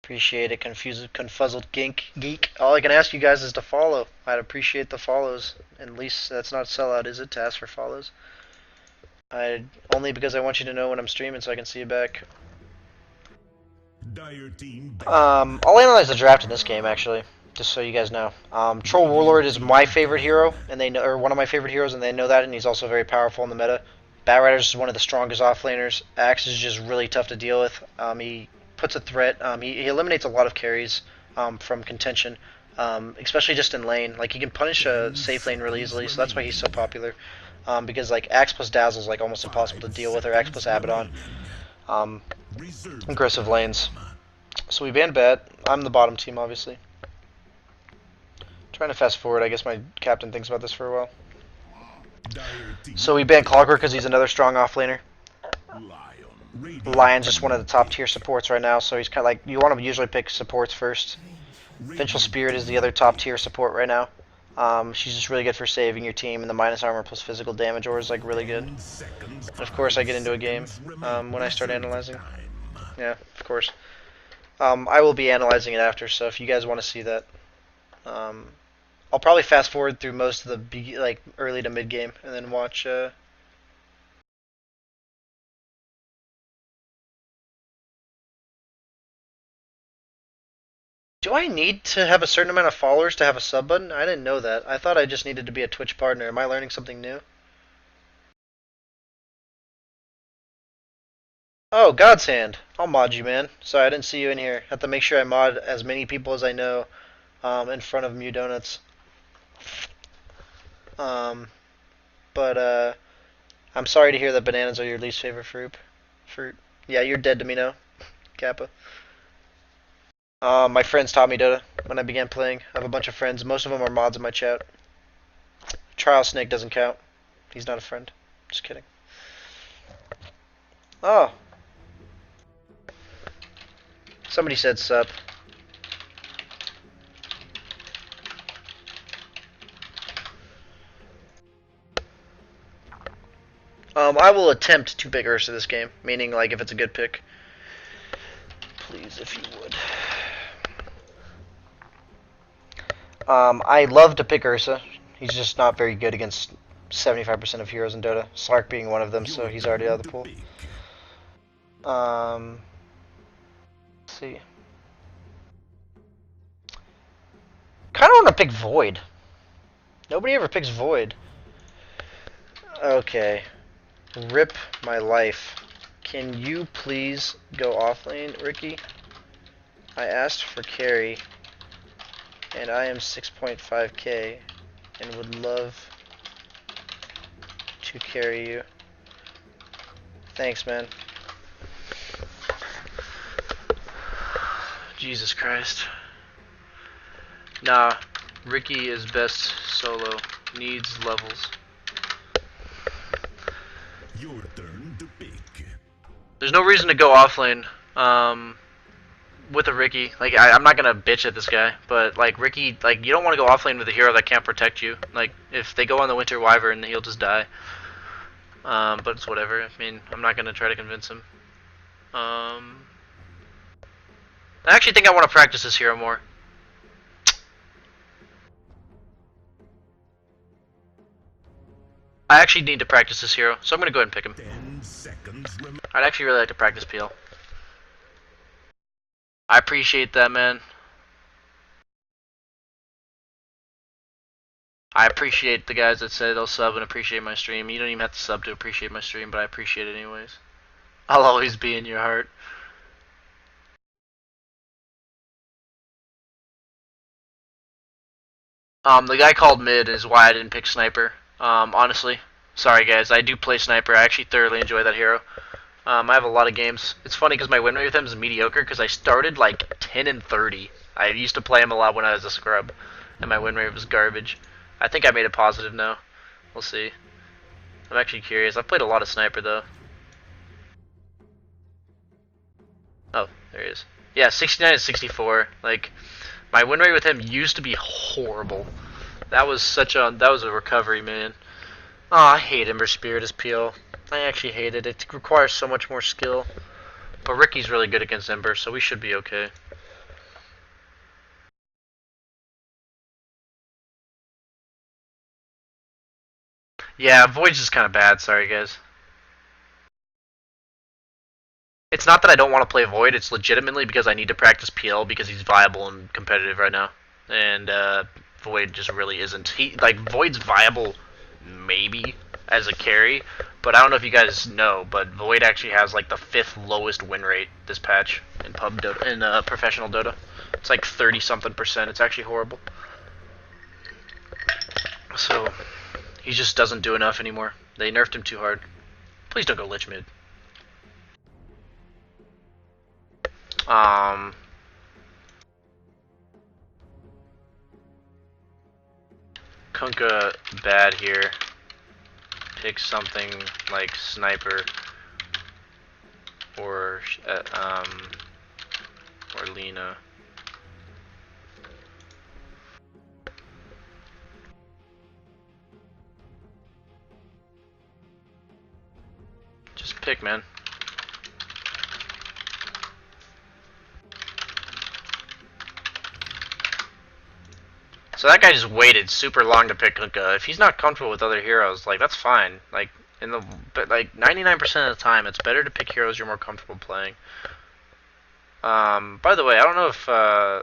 Appreciate it, confuzzled geek. All I can ask you guys is to follow. I'd appreciate the follows. At least that's not sellout, is it? To ask for follows. I only because I want you to know when I'm streaming, so I can see you back. I'll analyze the draft in this game actually, just so you guys know. Troll Warlord is my favorite hero, and they know, or one of my favorite heroes, and they know that, and he's also very powerful in the meta. Batrider's is one of the strongest offlaners. Axe is just really tough to deal with. He puts a threat. He eliminates a lot of carries from contention, especially just in lane. Like he can punish a safe lane really easily, so that's why he's so popular. Because like Axe plus Dazzle is like almost impossible to deal with, or Axe plus Abaddon. Aggressive lanes. So we banned Bet. I'm the bottom team, obviously. Trying to fast forward. I guess my captain thinks about this for a while. So we banned Clockwork because he's another strong offlaner. Lion's just one of the top tier supports right now, so he's kind of like, you want to usually pick supports first. Vengeful Spirit is the other top tier support right now. She's just really good for saving your team, and the minus armor plus physical damage ore is like really good. And of course, I get into a game when I start analyzing. Yeah, of course. I will be analyzing it after, so if you guys want to see that, I'll probably fast forward through most of the like early to mid game, and then watch. Do I need to have a certain amount of followers to have a sub button? I didn't know that. I thought I just needed to be a Twitch partner. Am I learning something new? Oh, God's Hand. I'll mod you, man. Sorry, I didn't see you in here. Have to make sure I mod as many people as I know in front of Mew Donuts. Um, but I'm sorry to hear that bananas are your least favorite fruit. Yeah, you're dead to me now, Kappa. My friends taught me Dota when I began playing. I have a bunch of friends. Most of them are mods in my chat. Trial Snake doesn't count. He's not a friend. Just kidding. Oh. Somebody said sup. I will attempt to pick Ursa this game, meaning like if it's a good pick. Please, if you would. I love to pick Ursa. He's just not very good against 75% of heroes in Dota. Slark being one of them, so he's already out of the pool. Let's see. Kind of want to pick Void. Nobody ever picks Void. Okay. Rip my life. Can you please go offlane, Ricky? I asked for carry, and I am 6.5k, and would love to carry you. Thanks, man. Jesus Christ. Nah, Ricky is best solo. Needs levels. Your turn to pick. There's no reason to go offlane with a Ricky. Like, I'm not gonna bitch at this guy, but like Ricky, like you don't want to go offlane with a hero that can't protect you. Like if they go on the Winter Wyvern, he'll just die. But it's whatever. I mean, I'm not gonna try to convince him. I actually think I want to practice this hero more. I actually need to practice this hero, so I'm gonna go ahead and pick him. 10 seconds. I'd actually really like to practice PL. I appreciate that, man. I appreciate the guys that say they'll sub and appreciate my stream. You don't even have to sub to appreciate my stream, but I appreciate it anyways. I'll always be in your heart. The guy called mid is why I didn't pick sniper. Honestly, sorry guys. I do play sniper. I actually thoroughly enjoy that hero. I have a lot of games. It's funny because my win rate with him is mediocre because I started like 10 and 30. I used to play him a lot when I was a scrub, and my win rate was garbage. I think I made it positive now. We'll see. I'm actually curious. I've played a lot of sniper though. Oh, there he is. Yeah, 69 and 64. Like, my win rate with him used to be horrible. That was a recovery, man. Oh, I hate Ember Spirit as PL. I actually hate it. It requires so much more skill. But Ricky's really good against Ember, so we should be okay. Yeah, Void's just kind of bad. Sorry, guys. It's not that I don't want to play Void. It's legitimately because I need to practice PL because he's viable and competitive right now. And Void just really isn't. Void's viable, maybe, as a carry. But I don't know if you guys know, but Void actually has like the 5th lowest win rate this patch in pub Dota, in professional Dota. It's like 30-something%. It's actually horrible. So he just doesn't do enough anymore. They nerfed him too hard. Please don't go Lich mid. Kunkka bad here. pick something like sniper or Lena. Just pick, man. So that guy just waited super long to pick Hookah. If he's not comfortable with other heroes, like that's fine. Like but like 99% of the time, it's better to pick heroes you're more comfortable playing. By the way, I don't know if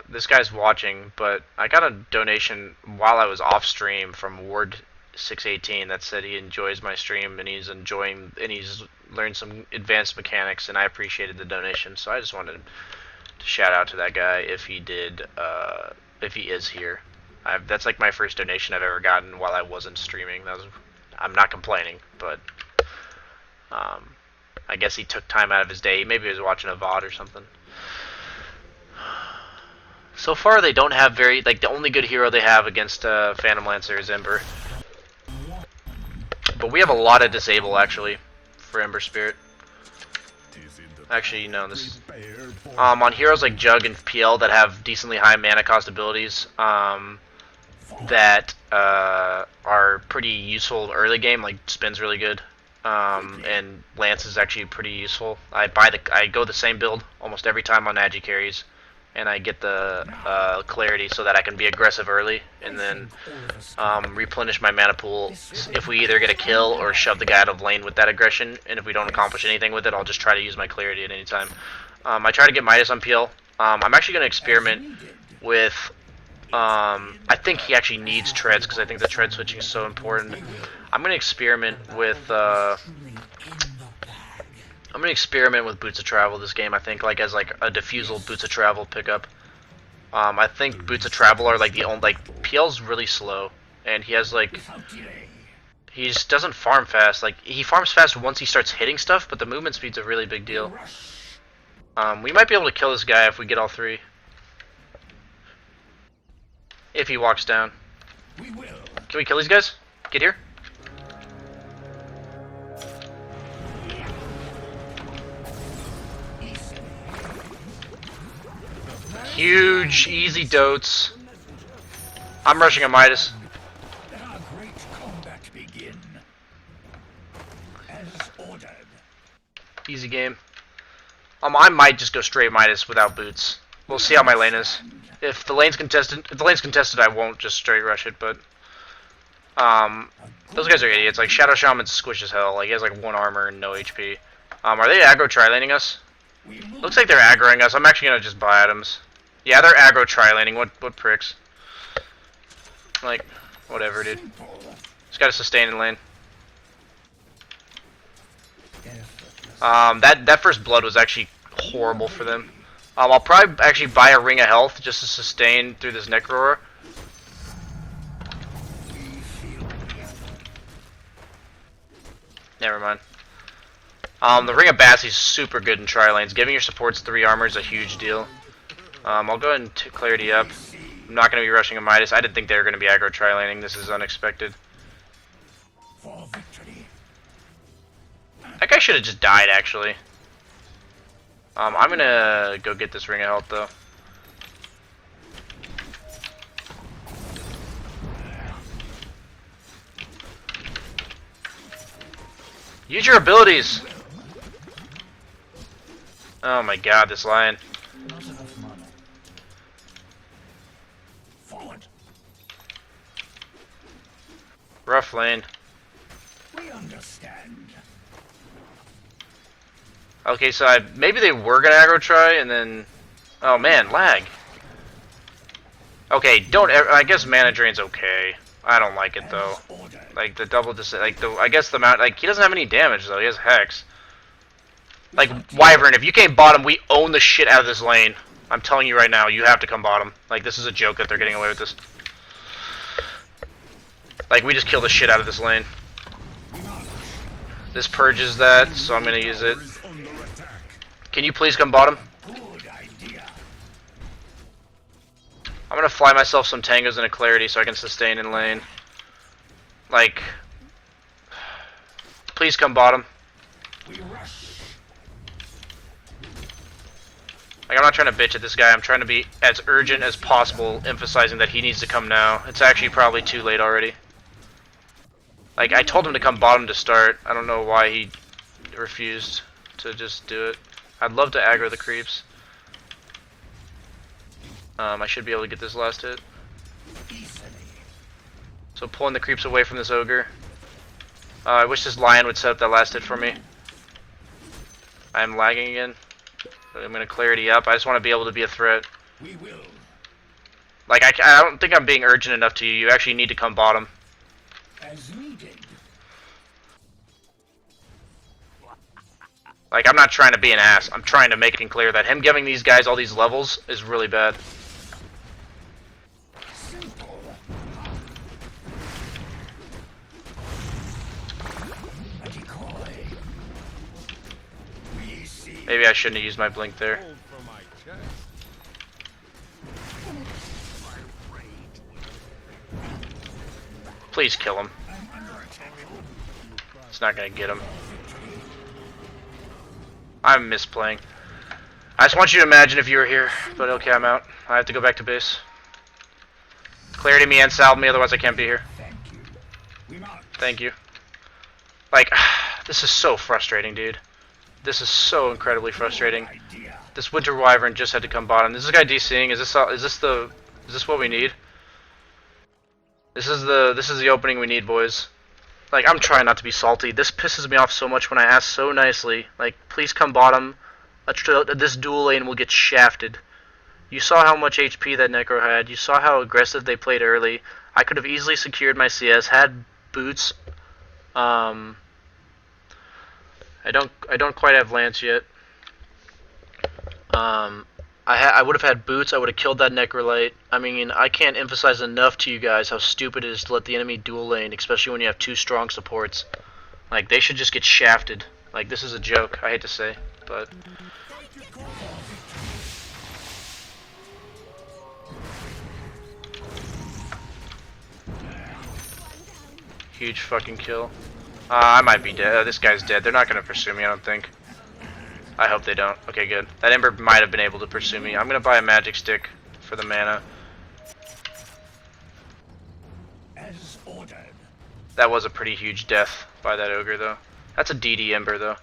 this guy's watching, but I got a donation while I was off stream from Ward 618 that said he enjoys my stream and he's learned some advanced mechanics, and I appreciated the donation. So I just wanted to shout out to that guy if he is here. That's like my first donation I've ever gotten while I wasn't streaming. I'm not complaining, but I guess he took time out of his day. Maybe he was watching a VOD or something. So far, they don't have the only good hero they have against Phantom Lancer is Ember. But we have a lot of disable, actually, for Ember Spirit. Actually, no, this is... on heroes like Jug and PL that have decently high mana cost abilities, that are pretty useful early game, like Spin's really good, and Lance is actually pretty useful. I go the same build almost every time on Agi carries, and I get the clarity so that I can be aggressive early, and then replenish my mana pool if we either get a kill or shove the guy out of lane with that aggression, and if we don't accomplish anything with it, I'll just try to use my clarity at any time. I try to get Midas on PL. I'm actually going to experiment with... I think he actually needs treads because I think the tread switching is so important. I'm going to experiment with... I'm gonna experiment with Boots of Travel this game. I think as a diffusal Boots of Travel pickup. I think Boots of Travel are the only PL's really slow, and he has he just doesn't farm fast. He farms fast once he starts hitting stuff, but the movement speed's a really big deal. We might be able to kill this guy if we get all three. If he walks down. Can we kill these guys? Get here. Huge, easy dotes. I'm rushing a Midas. Easy game. I might just go straight Midas without boots. We'll see how my lane is. If the lane's contested, I won't just straight rush it. But those guys are idiots. Shadow Shaman's squish as hell. He has 1 armor and no HP. Are they aggro tri-laning us? Looks like they're aggroing us. I'm actually gonna just buy items. Yeah, they're aggro tri-laning. What pricks? Whatever, dude. Just gotta sustain in lane. That first blood was actually horrible for them. I'll probably actually buy a ring of health just to sustain through this neck roar. Never mind. The ring of Bassie's super good in tri-lanes. Giving your supports 3 armor is a huge deal. I'll go ahead and clarity up. I'm not going to be rushing a Midas. I didn't think they were going to be aggro tri-laning. This is unexpected. That guy should have just died, actually. I'm going to go get this ring of health, though. Use your abilities! Oh my god, this lion. Rough lane. We understand. Okay, so maybe they were gonna aggro try and then... Oh man, lag. Okay, I guess mana drain's okay. I don't like it though. The double I guess the amount, he doesn't have any damage though, he has Hex. Wyvern, if you came bottom, we own the shit out of this lane. I'm telling you right now, you have to come bottom. This is a joke that they're getting away with this. We just kill the shit out of this lane. This purges that, so I'm gonna use it. Can you please come bottom? I'm gonna fly myself some tangos and a clarity so I can sustain in lane. please come bottom. We rush. Like, I'm not trying to bitch at this guy. I'm trying to be as urgent as possible, emphasizing that he needs to come now. It's actually probably too late already. Like, I told him to come bottom to start. I don't know why he refused to just do it. I'd love to aggro the creeps. I should be able to get this last hit. So pulling the creeps away from this ogre. I wish this lion would set up that last hit for me. I'm lagging again. I'm gonna clarity up. I just want to be able to be a threat. We will. Like, I don't think I'm being urgent enough to you. You actually need to come bottom. As needed. Like, I'm not trying to be an ass. I'm trying to make it clear that him giving these guys all these levels is really bad. Simple. A decoy. We see. Maybe I shouldn't have used my blink there. Please kill him. It's not gonna get him. I'm misplaying. I just want you to imagine if you were here, but okay, I'm out. I have to go back to base. Clarity me and salve me, otherwise I can't be here. Thank you. We march. Thank you. Like, this is so frustrating, dude. This is so incredibly frustrating. Idea. This Winter Wyvern just had to come bottom. Is this guy DCing? Is this what we need? This is the opening we need, boys. Like, I'm trying not to be salty. This pisses me off so much when I ask so nicely. Like, please come bottom. This dual lane will get shafted. You saw how much HP that Necro had. You saw how aggressive they played early. I could have easily secured my CS, had boots. I don't quite have Lance yet. I would have had boots. I would have killed that Necrolite. I mean, I can't emphasize enough to you guys how stupid it is to let the enemy dual lane, especially when you have two strong supports. Like, they should just get shafted. Like, this is a joke. I hate to say, but huge fucking kill. I might be dead. This guy's dead. They're not gonna pursue me, I don't think. I hope they don't. Okay, good. That Ember might have been able to pursue me. I'm gonna buy a magic stick for the mana. As ordered. That was a pretty huge death by that ogre, though. That's a DD Ember, though.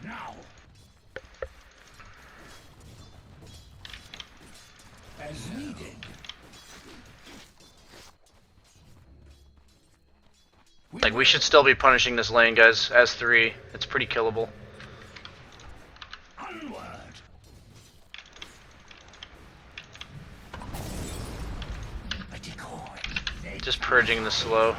Now. As needed. Like, we should still be punishing this lane, guys, as 3. It's pretty killable. Onward. A decoy. Just purging the slow.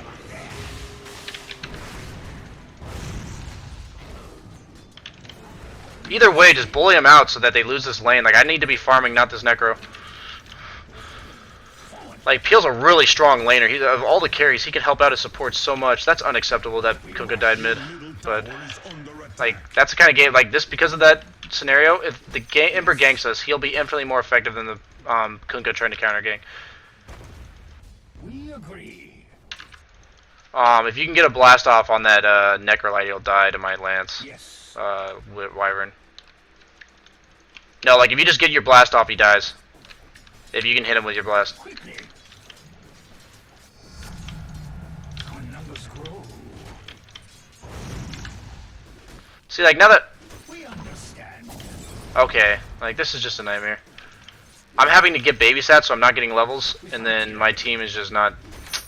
Either way, just bully them out so that they lose this lane. Like, I need to be farming, not this Necro. Like, Peel's a really strong laner. Of all the carries, he can help out his support so much. That's unacceptable that Kunkka died mid. But, like, that's the kind of game, like, this, because of that scenario, if the Ember ganks us, he'll be infinitely more effective than the Kunkka trying to counter gank. We agree. If you can get a blast off on that Necrolite, he'll die to my Lance. Yes. Wyvern. No, like, if you just get your blast off, he dies. If you can hit him with your blast. Quickly. Our numbers grow. See, like, now that... We understand. Okay, like, this is just a nightmare. I'm having to get babysat, so I'm not getting levels, and then my team is just not...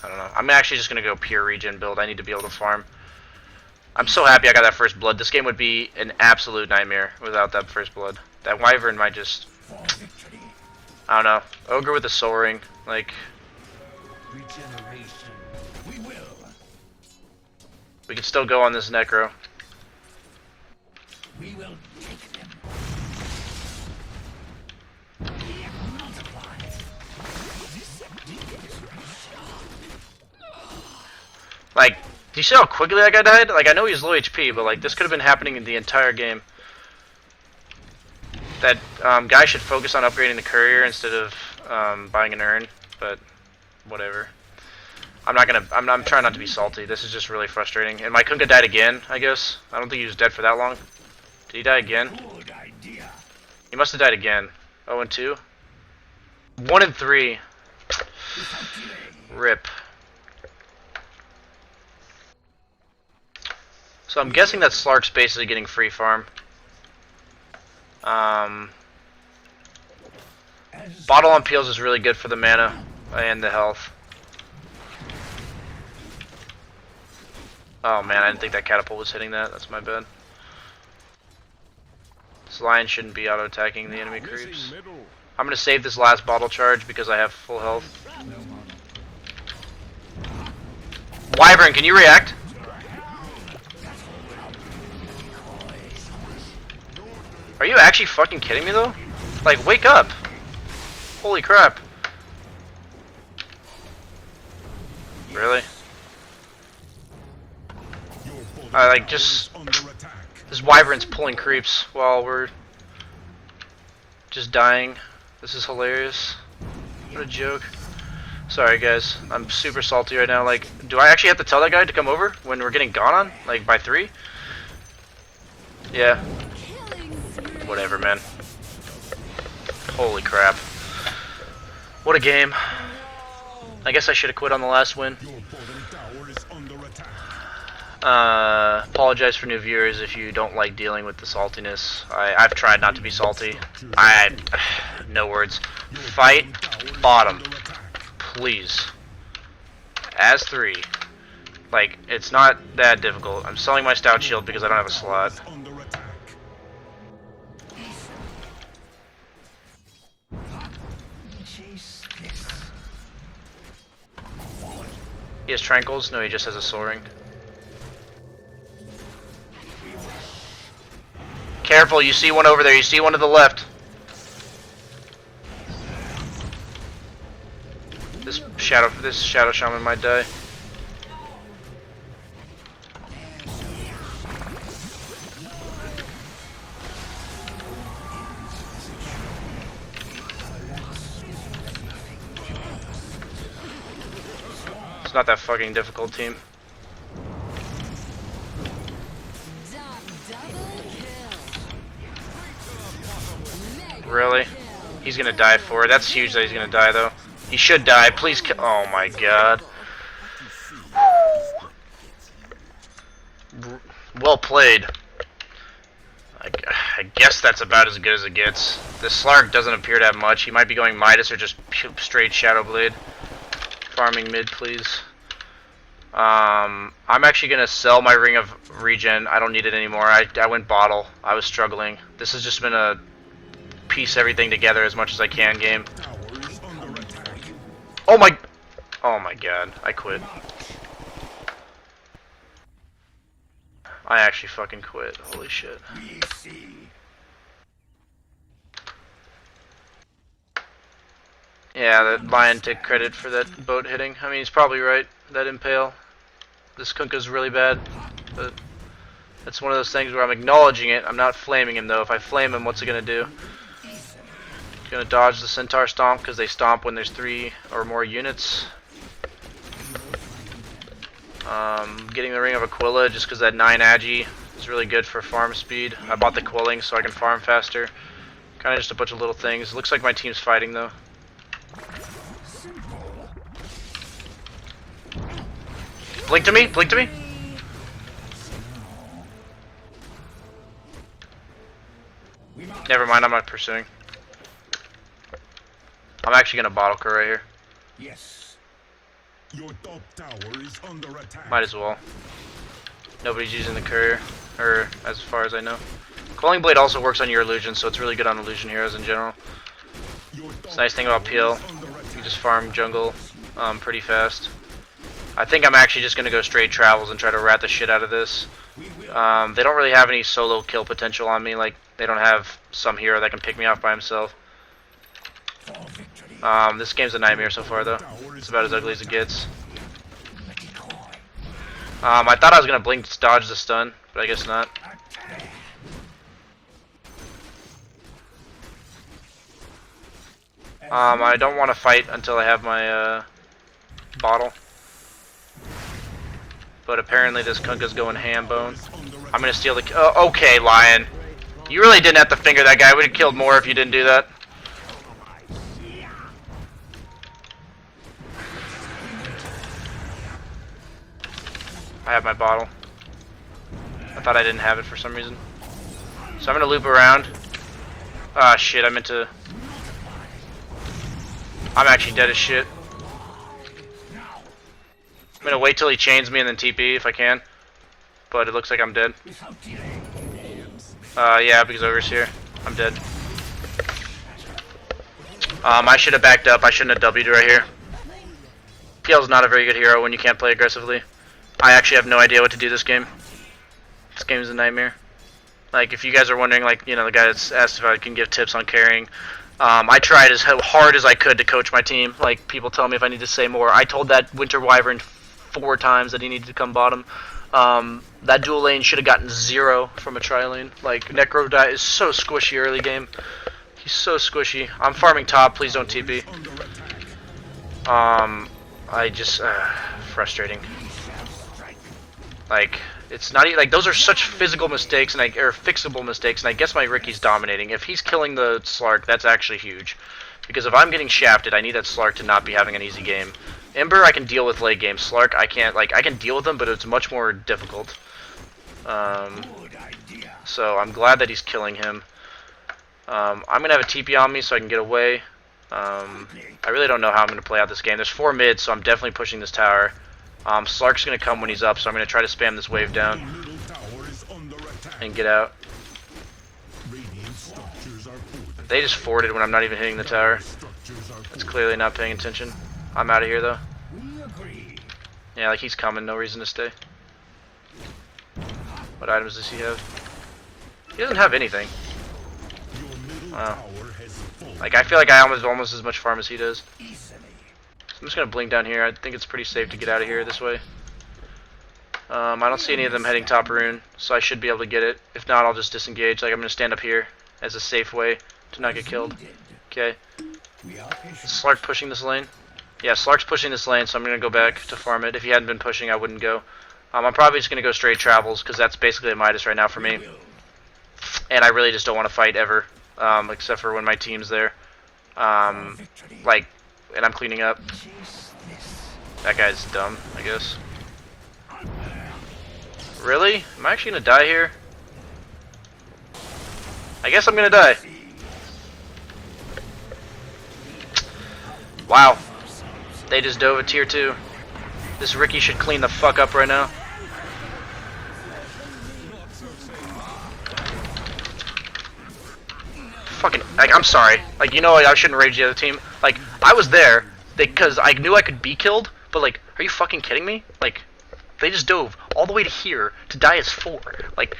I don't know. I'm actually just going to go pure regen build. I need to be able to farm. I'm so happy I got that first blood. This game would be an absolute nightmare without that first blood. That Wyvern might just... For victory. I don't know. Ogre with a soul ring. Like, Regeneration. We will. we can still go on this Necro. We will take them. Multiply. Like, do you see how quickly that guy died? Like, I know he's low HP, but, like, this could have been happening in the entire game. That guy should focus on upgrading the courier instead of buying an urn, but whatever. I'm trying not to be salty. This is just really frustrating. And my Kunkka died again, I guess. I don't think he was dead for that long. Did he die again? Good idea. He must have died again. 0 and 2. 1 and 3. Without delay. Rip. So I'm guessing that Slark's basically getting free farm. Bottle on Peels is really good for the mana and the health. Oh man, I didn't think that catapult was hitting that. That's my bad. This lion shouldn't be auto-attacking the enemy creeps. I'm gonna save this last bottle charge because I have full health. Wyvern, can you react? Are you actually fucking kidding me though? Like, wake up! Holy crap. Really? I like just... This Wyvern's pulling creeps while we're just dying. This is hilarious. What a joke. Sorry guys, I'm super salty right now. Like, do I actually have to tell that guy to come over when we're getting gone on? Like, by 3? Yeah. Whatever, man. Holy crap. What a game. I guess I should have quit on the last win. Apologize for new viewers if you don't like dealing with the saltiness. I've tried not to be salty. No words. Fight bottom. Please. As 3. Like, it's not that difficult. I'm selling my stout shield because I don't have a slot. He has Tranquils? No, he just has a Soul Ring. Careful, you see one over there. You see one to the left. This shadow shaman might die. It's not that fucking difficult, team. Really? He's gonna die for it. That's huge that he's gonna die, though. He should die. Please kill. Oh my god. Well played. I guess that's about as good as it gets. This Slark doesn't appear to have much. He might be going Midas or just straight Shadow Blade. Farming mid, please. I'm actually gonna sell my Ring of Regen. I don't need it anymore. I went bottle. I was struggling. This has just been a piece everything together as much as I can game. Oh my god, I quit. I actually fucking quit. Holy shit. Yeah, that lion took credit for that boat hitting. I mean, he's probably right. That impale. This Kunkka's really bad, but that's one of those things where I'm acknowledging it. I'm not flaming him though. If I flame him, what's it gonna do? It's gonna dodge the Centaur Stomp because they stomp when there's 3 or more units. Getting the Ring of Aquila just because that 9 agi is really good for farm speed. I bought the Quelling so I can farm faster. Kind of just a bunch of little things. Looks like my team's fighting though. Blink to me! Blink to me! Never mind, I'm not pursuing. I'm actually gonna bottle core right here. Yes. Your top tower is under attack. Might as well. Nobody's using the courier, or as far as I know. Quelling Blade also works on your illusion, so it's really good on illusion heroes in general. It's a nice thing about Peel. You just farm jungle pretty fast. I think I'm actually just gonna go straight travels and try to rat the shit out of this. They don't really have any solo kill potential on me. Like, they don't have some hero that can pick me off by himself. This game's a nightmare so far though. It's about as ugly as it gets. I thought I was gonna blink to dodge the stun, but I guess not. I don't want to fight until I have my bottle. But apparently this Kunkka's going ham bone. I'm gonna steal the... Oh, okay, Lion. You really didn't have to finger that guy. We'd have killed more if you didn't do that. I have my bottle. I thought I didn't have it for some reason. So I'm gonna loop around. Ah, shit, I meant to... I'm actually dead as shit. I'm gonna wait till he chains me and then TP if I can. But it looks like I'm dead. Yeah, because Ogre's here. I'm dead. I should have backed up. I shouldn't have W'd right here. PL's not a very good hero when you can't play aggressively. I actually have no idea what to do this game. This game is a nightmare. Like, if you guys are wondering, like, you know, the guy that's asked if I can give tips on carrying, I tried as hard as I could to coach my team. Like, people tell me if I need to say more. I told that Winter Wyvern 4 times that he needed to come bottom. That dual lane should have gotten 0 from a tri lane. Like, Necro is so squishy early game. He's so squishy. I'm farming top. Please don't TP. I just frustrating. Like, it's not like those are such physical mistakes or fixable mistakes, and I guess my Ricky's dominating. If he's killing the Slark, that's actually huge. Because if I'm getting shafted, I need that Slark to not be having an easy game. Ember, I can deal with late game. Slark, I can't. Like, I can deal with them, but it's much more difficult. So I'm glad that he's killing him. I'm gonna have a TP on me so I can get away. I really don't know how I'm gonna play out this game. There's 4 mids, so I'm definitely pushing this tower. Slark's gonna come when he's up, so I'm gonna try to spam this wave down and get out. They just forwarded when I'm not even hitting the tower. That's clearly not paying attention. I'm out of here though. Yeah, like he's coming, no reason to stay. What items does he have? He doesn't have anything. Wow. Like, I feel like I almost as much farm as he does. So I'm just gonna blink down here. I think it's pretty safe to get out of here this way. I don't see any of them heading top rune, so I should be able to get it. If not, I'll just disengage. Like, I'm gonna stand up here as a safe way to not get killed. Okay. Is Slark pushing this lane? Yeah, Slark's pushing this lane, so I'm gonna go back to farm it. If he hadn't been pushing, I wouldn't go. I'm probably just gonna go straight travels, because that's basically a Midas right now for me. And I really just don't want to fight ever, except for when my team's there. Like, and I'm cleaning up. That guy's dumb, I guess. Really? Am I actually gonna die here? I guess I'm gonna die. Wow. They just dove a tier 2. This Ricky should clean the fuck up right now. Fucking, like, I'm sorry. Like, you know, I shouldn't rage the other team. Like, I was there because I knew I could be killed, but like, are you fucking kidding me? Like, they just dove all the way to here to die as 4. Like,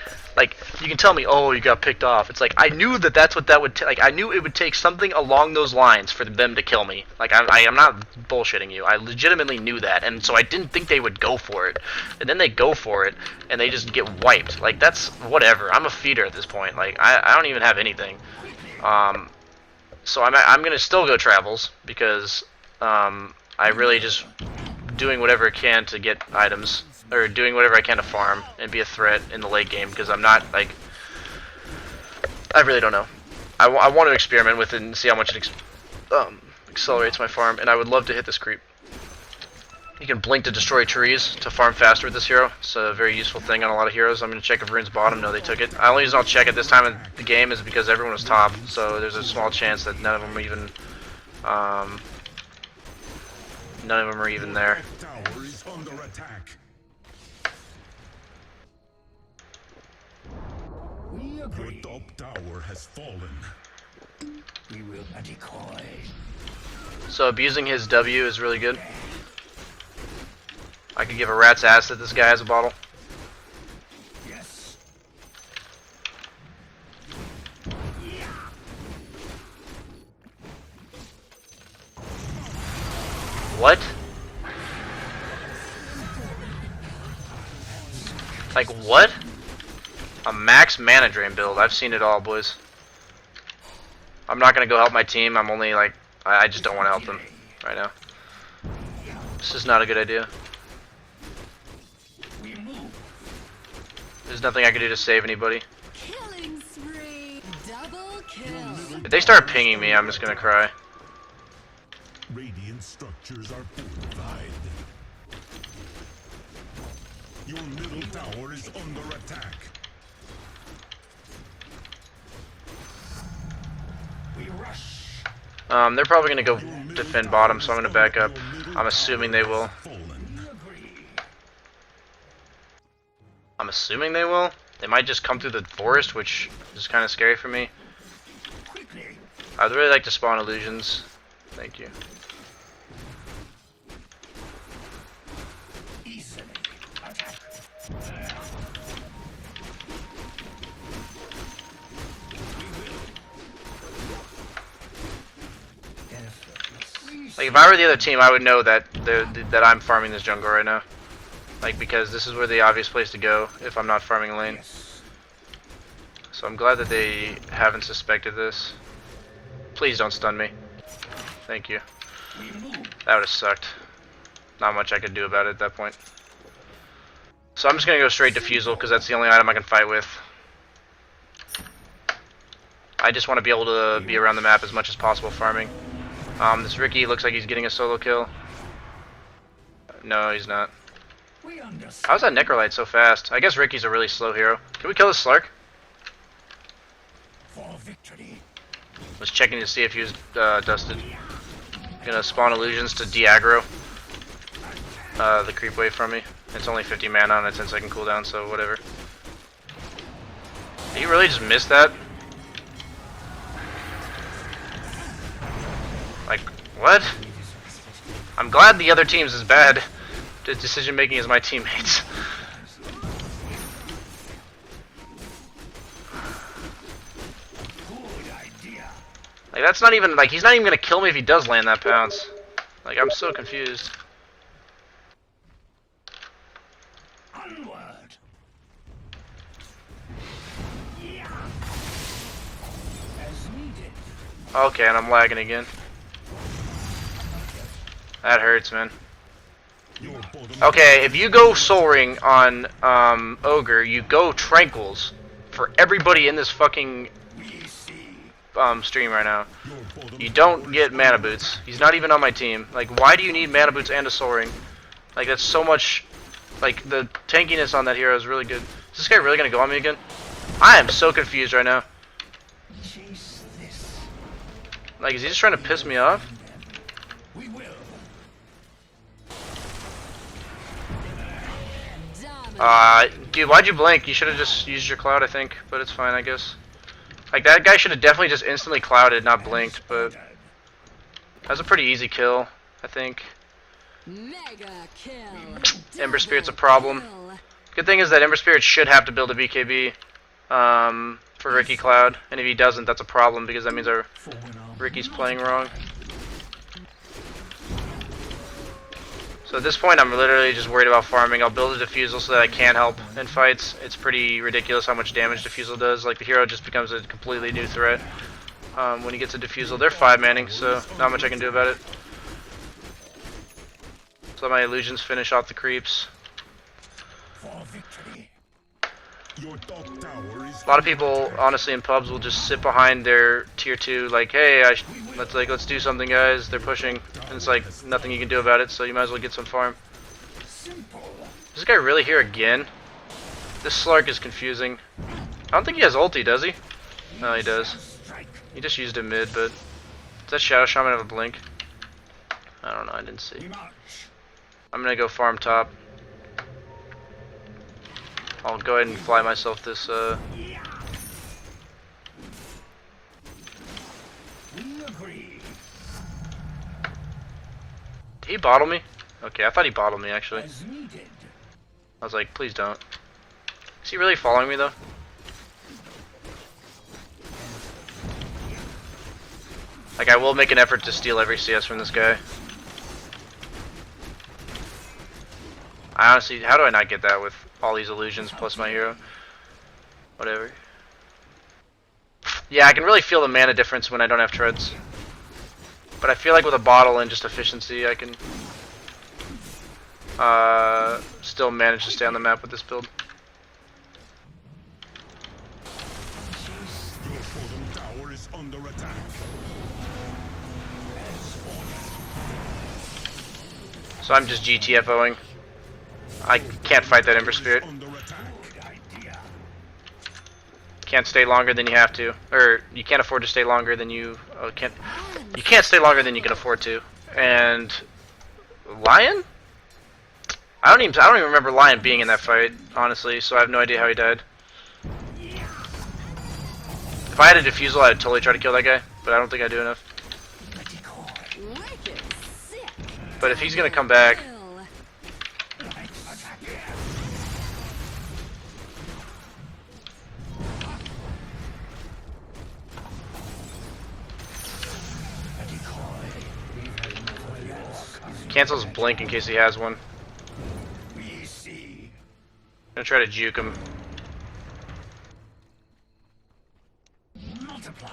you can tell me, oh, you got picked off. It's like, I knew that's what that would take. Like, I knew it would take something along those lines for them to kill me. Like, I'm not bullshitting you. I legitimately knew that, and so I didn't think they would go for it. And then they go for it, and they just get wiped. Like, that's whatever. I'm a feeder at this point. Like, I don't even have anything. So I'm gonna still go travels because I really just doing whatever I can to get items, or doing whatever I can to farm and be a threat in the late game, because I'm not, like, I really don't know. I want to experiment with it and see how much it accelerates my farm, and I would love to hit this creep. You can blink to destroy trees to farm faster with this hero. It's a very useful thing on a lot of heroes. I'm going to check if Rune's bottom. No, they took it. The only reason I'll check it this time in the game is because everyone was top, so there's a small chance that none of them are even there. Your top tower has fallen. We will decoy. So abusing his W is really good. I could give a rat's ass that this guy has a bottle. Yes. What? Like, what? A max mana drain build. I've seen it all, boys. I'm not gonna go help my team. I'm only like, I just don't want to help them right now. This is not a good idea. There's nothing I can do to save anybody. Killing spree. Double kill. If they start pinging me, I'm just gonna cry. Radiant structures are fortified. Your middle tower is under attack. We rush. They're probably gonna go defend bottom, so I'm gonna back up. I'm assuming they will. Fallen. Agree. I'm assuming they will. They might just come through the forest, which is kind of scary for me. Quickly. I'd really like to spawn illusions. Thank you. Easily. Attack. Like if I were the other team, I would know that that I'm farming this jungle right now. Like because this is where the obvious place to go if I'm not farming a lane. So I'm glad that they haven't suspected this. Please don't stun me. Thank you. That would have sucked. Not much I could do about it at that point. So I'm just gonna go straight defusal because that's the only item I can fight with. I just want to be able to be around the map as much as possible farming. This Ricky looks like he's getting a solo kill. No, he's not. We understand. How's that Necrolite so fast? I guess Ricky's a really slow hero. Can we kill this Slark? For victory. Was checking to see if he was dusted. Gonna spawn illusions to de-aggro the creep wave from me. It's only 50 mana on a 10-second cooldown, so whatever. Did he really just miss that? Like, what? I'm glad the other team's as bad at decision making as my teammates. Good idea. Like, that's not even, like, he's not even gonna kill me if he does land that pounce. Like, I'm so confused. Onward. Yeah. As needed. Okay, and I'm lagging again. That hurts, man. Your bottom Okay, if you go Soul Ring on Ogre, you go Tranquils for everybody in this fucking We see. stream right now. your bottom You don't get Mana Boots. He's not even on my team. Like, why do you need Mana Boots and a Soul Ring? Like, that's so much... Like, the tankiness on that hero is really good. Is this guy really gonna go on me again? I am so confused right now. Chase this. Like, is he just trying to piss me off? We will. Dude, why'd you blink? You should have just used your cloud, I think. But it's fine, I guess. Like, that guy should have definitely just instantly clouded, not blinked. But that was a pretty easy kill, I think. Mega kill. Ember Spirit's a problem. Double Good thing is that Ember Spirit should have to build a BKB for Ricky Cloud. And if he doesn't, that's a problem because that means our Ricky's playing wrong. So at this point, I'm literally just worried about farming. I'll build a Diffusal so that I can help in fights. It's pretty ridiculous how much damage Diffusal does. Like, the hero just becomes a completely new threat when he gets a Diffusal. They're 5-manning, so not much I can do about it. So let my illusions finish off the creeps. For victory. your top tower is A lot of people, honestly, in pubs will just sit behind their tier 2, like, hey, let's do something, guys. They're pushing, and it's like nothing you can do about it. So you might as well get some farm. Simple. Is this guy really here again? This Slark is confusing. I don't think he has ulti, does he? No, he does. Strike. He just used it mid, but does that Shadow Shaman have a blink? I don't know. I didn't see. We march. I'm gonna go farm top. I'll go ahead and fly myself this. We agree. Did he bottle me? Okay, I thought he bottled me actually. As needed. I was like, please don't. Is he really following me though? Like, I will make an effort to steal every CS from this guy. I honestly, how do I not get that with all these illusions plus my hero? Whatever. Yeah, I can really feel the mana difference when I don't have treads. But I feel like with a bottle and just efficiency, I can still manage to stay on the map with this build. So I'm just GTFOing. I can't fight that Ember Spirit. Under attack. Can't stay longer than you have to, or you can't afford to stay longer than you You can't stay longer than you can afford to. And Lion? I don't even remember Lion being in that fight, honestly. So I have no idea how he died. If I had a defusal, I'd totally try to kill that guy, but I don't think I do enough. Wicked sick. But if he's gonna come back, Kill. cancels blink in case he has one. We see. I'm gonna try to juke him. Multiply.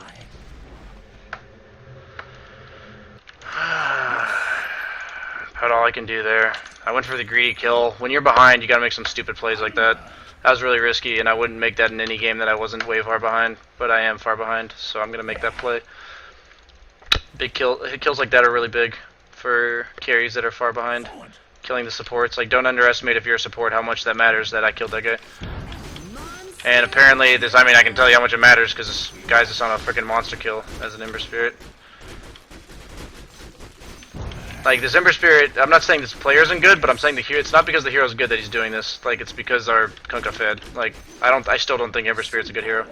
About all I can do there. I went for the greedy kill. When you're behind, you gotta make some stupid plays like that. That was really risky, and I wouldn't make that in any game that I wasn't way far behind. But I am far behind, so I'm gonna make that play. Big kills like that are really big for carries that are far behind. Killing the supports. Like, don't underestimate if you're a support how much that matters that I killed that guy. And apparently, I can tell you how much it matters because this guy's just on a freaking monster kill as an Ember Spirit. Like, this Ember Spirit, I'm not saying this player isn't good, but I'm saying it's not because the hero's good that he's doing this. Like, it's because our Kunkka fed. Like, I still don't think Ember Spirit's a good hero.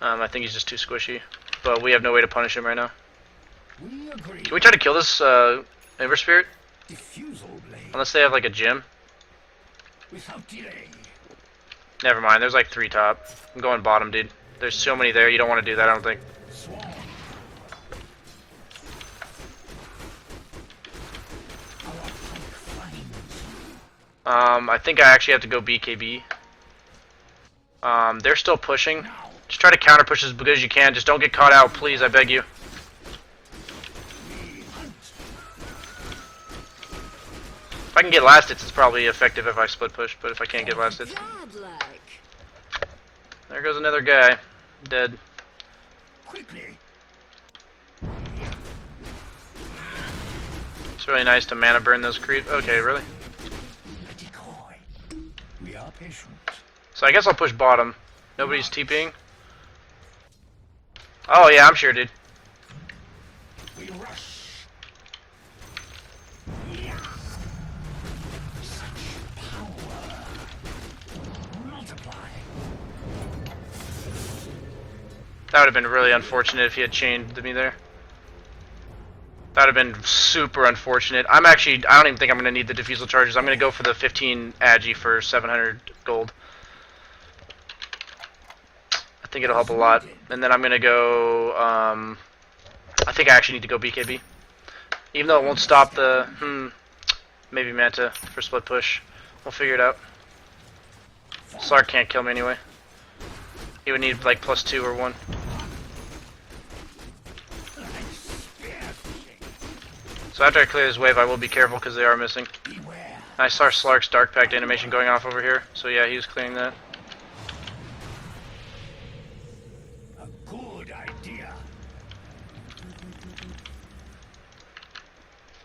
I think he's just too squishy. But we have no way to punish him right now. We agree. Can we try to kill this Ember Spirit? Diffusal blade. Unless they have, like, a gym. Without delay. Never mind, there's like 3 top. I'm going bottom, dude. There's so many there, you don't want to do that, I don't think. Swarm. Our pike finds. I think I actually have to go BKB. They're still pushing. Just try to counter push as good as you can. Just don't get caught out, please, I beg you. If I can get last hits, it's probably effective if I split push, but if I can't get last hits... Godlike. There goes another guy. Dead. Quickly. It's really nice to mana burn those creep. Okay, really? A decoy. We are patient. So I guess I'll push bottom. Nobody's TPing. Oh yeah, I'm sure, dude. We rush. That would have been really unfortunate if he had chained me there. That would have been super unfortunate. I don't even think I'm going to need the defusal charges. I'm going to go for the 15 agi for 700 gold. I think it'll help a lot. And then I'm going to go, I think I actually need to go BKB. Even though it won't stop the, maybe Manta for split push. We'll figure it out. Slark can't kill me anyway. He would need like +2 or 1. So after I clear this wave, I will be careful because they are missing. Beware. I saw Slark's Dark Pact animation going off over here, so yeah, he was clearing that. A good idea.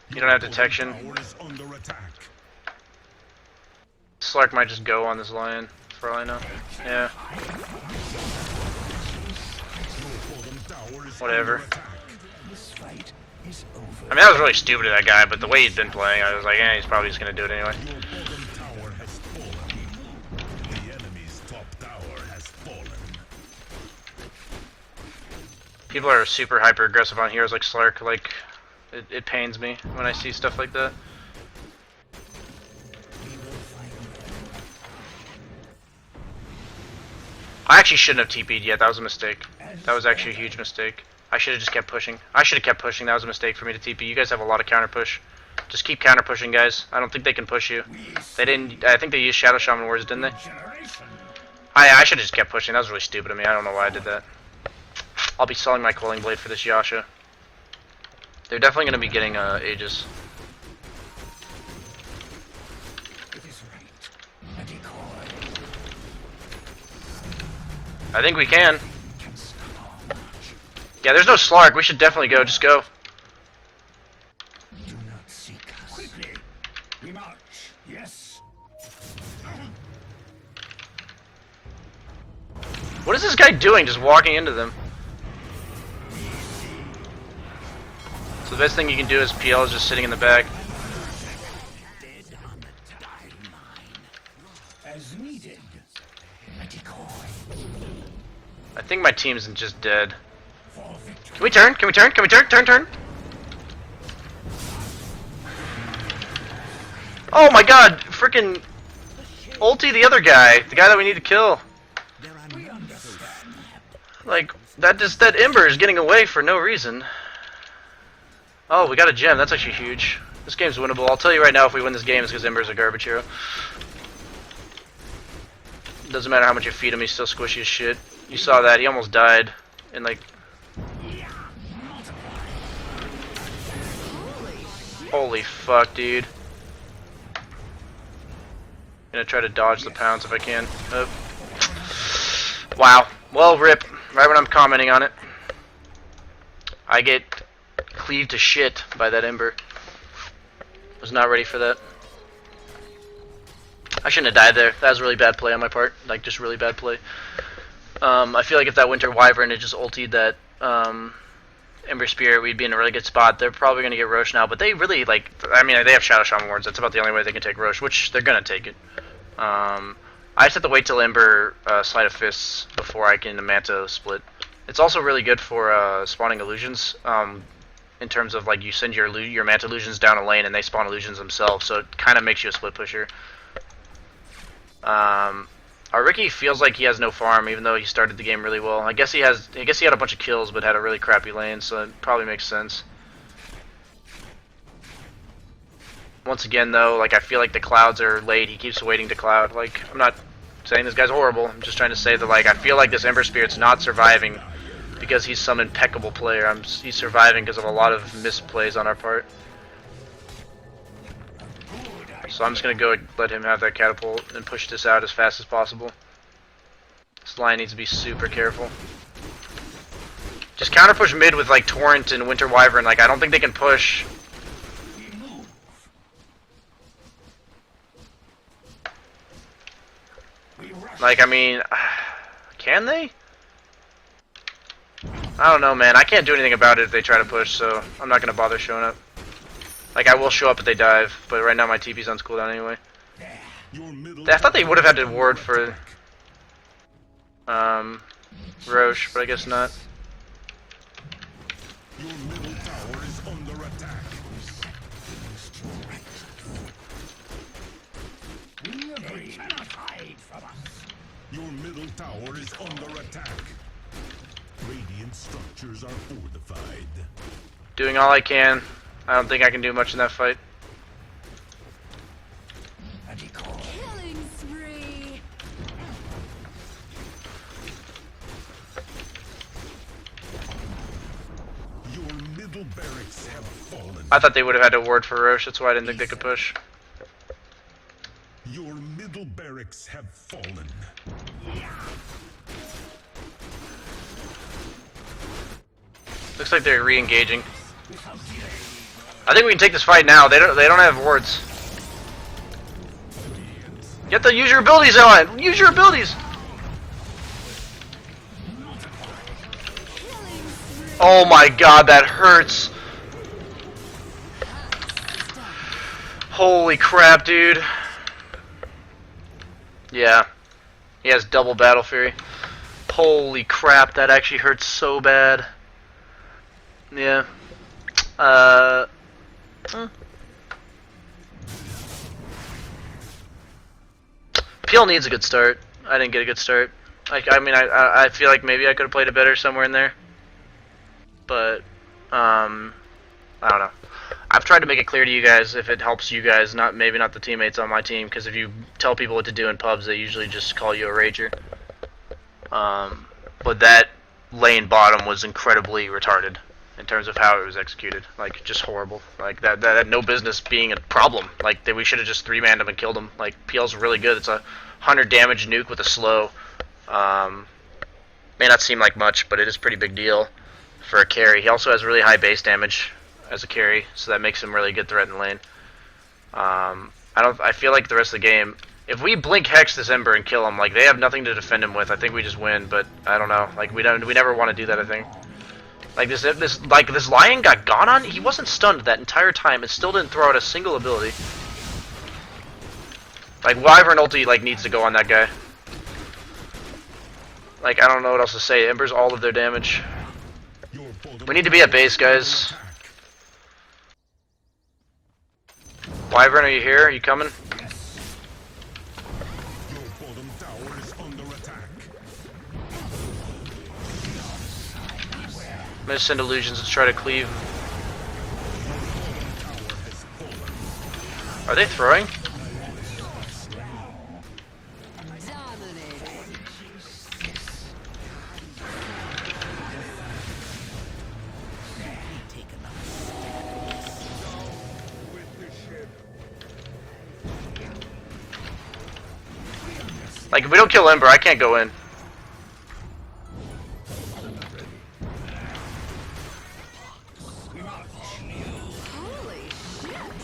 You don't have detection. Tower is under attack. Slark might just go on this lion, for all I know. Yeah, Your bottom tower is whatever. under attack. This fight is over. I mean, that was really stupid of that guy, but the way he'd been playing, I was like, he's probably just going to do it anyway. Your bottom tower has fallen. The enemy's top tower has fallen. People are super hyper aggressive on heroes like Slark, like, it pains me when I see stuff like that. I actually shouldn't have TP'd yet, that was a mistake. That was actually a huge mistake. I should have just kept pushing. I should have kept pushing, that was a mistake for me to TP. You guys have a lot of counter push. Just keep counter pushing, guys. I don't think they can push you. They didn't, I think they used Shadow Shaman Words, didn't they? Generation. I should have just kept pushing, that was really stupid of me. I don't know why I did that. I'll be selling my Quelling Blade for this Yasha. They're definitely going to be getting Aegis. It is right. A decoy. I think we can. Can stop our march. Yeah, there's no Slark. We should definitely go. Just go. Do not seek us. Quickly. What is this guy doing just walking into them? So the best thing you can do is PL is just sitting in the back. Dead on the timeline. As needed. A decoy. I think my team's just dead. For victory. Can we turn? Can we turn? Can we turn? Turn. Oh my god! Freaking ulti the other guy. The guy that we need to kill. We understand. Like, that Ember is getting away for no reason. Oh, we got a gem. That's actually huge. This game's winnable. I'll tell you right now, if we win this game, it's because Ember's a garbage hero. Doesn't matter how much you feed him, he's still squishy as shit. You saw that. He almost died in, like... Holy fuck, dude. Gonna try to dodge the pounce if I can. Oh. Wow. Well, rip. Right when I'm commenting on it. I get cleaved to shit by that Ember. Was not ready for that. I shouldn't have died there. That was really bad play on my part. Like, just really bad play. I feel like if that Winter Wyvern had just ultied that Ember Spear, we'd be in a really good spot. They're probably going to get Roche now, but they really, like, I mean, they have Shadow Shaman Wards. That's about the only way they can take Roche, which they're going to take it. I just have to wait till Ember Sleight of Fists before I can Manta split. It's also really good for spawning illusions. In terms of, like, you send your Manta illusions down a lane and they spawn illusions themselves, so it kind of makes you a split pusher. Our Ricky feels like he has no farm, even though he started the game really well. I guess he had a bunch of kills, but had a really crappy lane, so it probably makes sense. Once again, though, like, I feel like the clouds are late. He keeps waiting to cloud. Like, I'm not saying this guy's horrible. I'm just trying to say that, like, I feel like this Ember Spirit's not surviving because he's some impeccable player. He's surviving because of a lot of misplays on our part. So I'm just going to go let him have that catapult and push this out as fast as possible. This line needs to be super careful. Just counter push mid with, like, Torrent and Winter Wyvern. Like, I don't think they can push. Like, I mean, can they? I don't know, man. I can't do anything about it if they try to push, so I'm not going to bother showing up. Like, I will show up if they dive, but right now my TP's on cooldown anyway. I thought they would have had to ward for Roche, but I guess not. Your middle tower is under attack. They cannot hide from us. Your middle tower is under attack. Radiant structures are fortified. Doing all I can. I don't think I can do much in that fight. A decoy. Killing spree. Your middle barracks have fallen. I thought they would have had to ward for Roche, that's why I didn't think they could push. Your middle barracks have fallen. Looks like they're re-engaging. I think we can take this fight now. They don't have wards. You have to use your abilities, Ellen. Use your abilities. Oh my god, that hurts. Holy crap, dude. Yeah. He has double Battle Fury. Holy crap, that actually hurts so bad. Yeah. Peel needs a good start. I didn't get a good start. Like, I mean, I feel like maybe I could have played it better somewhere in there. But, I don't know. I've tried to make it clear to you guys if it helps you guys, maybe not the teammates on my team, because if you tell people what to do in pubs, they usually just call you a rager. But that lane bottom was incredibly retarded in terms of how it was executed. Like, just horrible. Like, that had no business being a problem. Like, we should have just 3-manned him and killed him. Like, PL's really good. It's a 100 damage nuke with a slow. May not seem like much, but it is a pretty big deal for a carry. He also has really high base damage as a carry, so that makes him really good threat in lane. I feel like the rest of the game, If we blink Hex this Ember and kill him, like they have nothing to defend him with, I think we just win. But I don't know. Like we never want to do that. I think. Like this Lion got gone on. He wasn't stunned that entire time and still didn't throw out a single ability. Like Wyvern ulti like needs to go on that guy. Like I don't know what else to say. Ember's all of their damage. We need to be at base, guys. Wyvern, are you here? Are you coming? Your bottom tower is under attack. I'm gonna send illusions to try to cleave. Are they throwing? Like, if we don't kill Ember, I can't go in. Holy shit!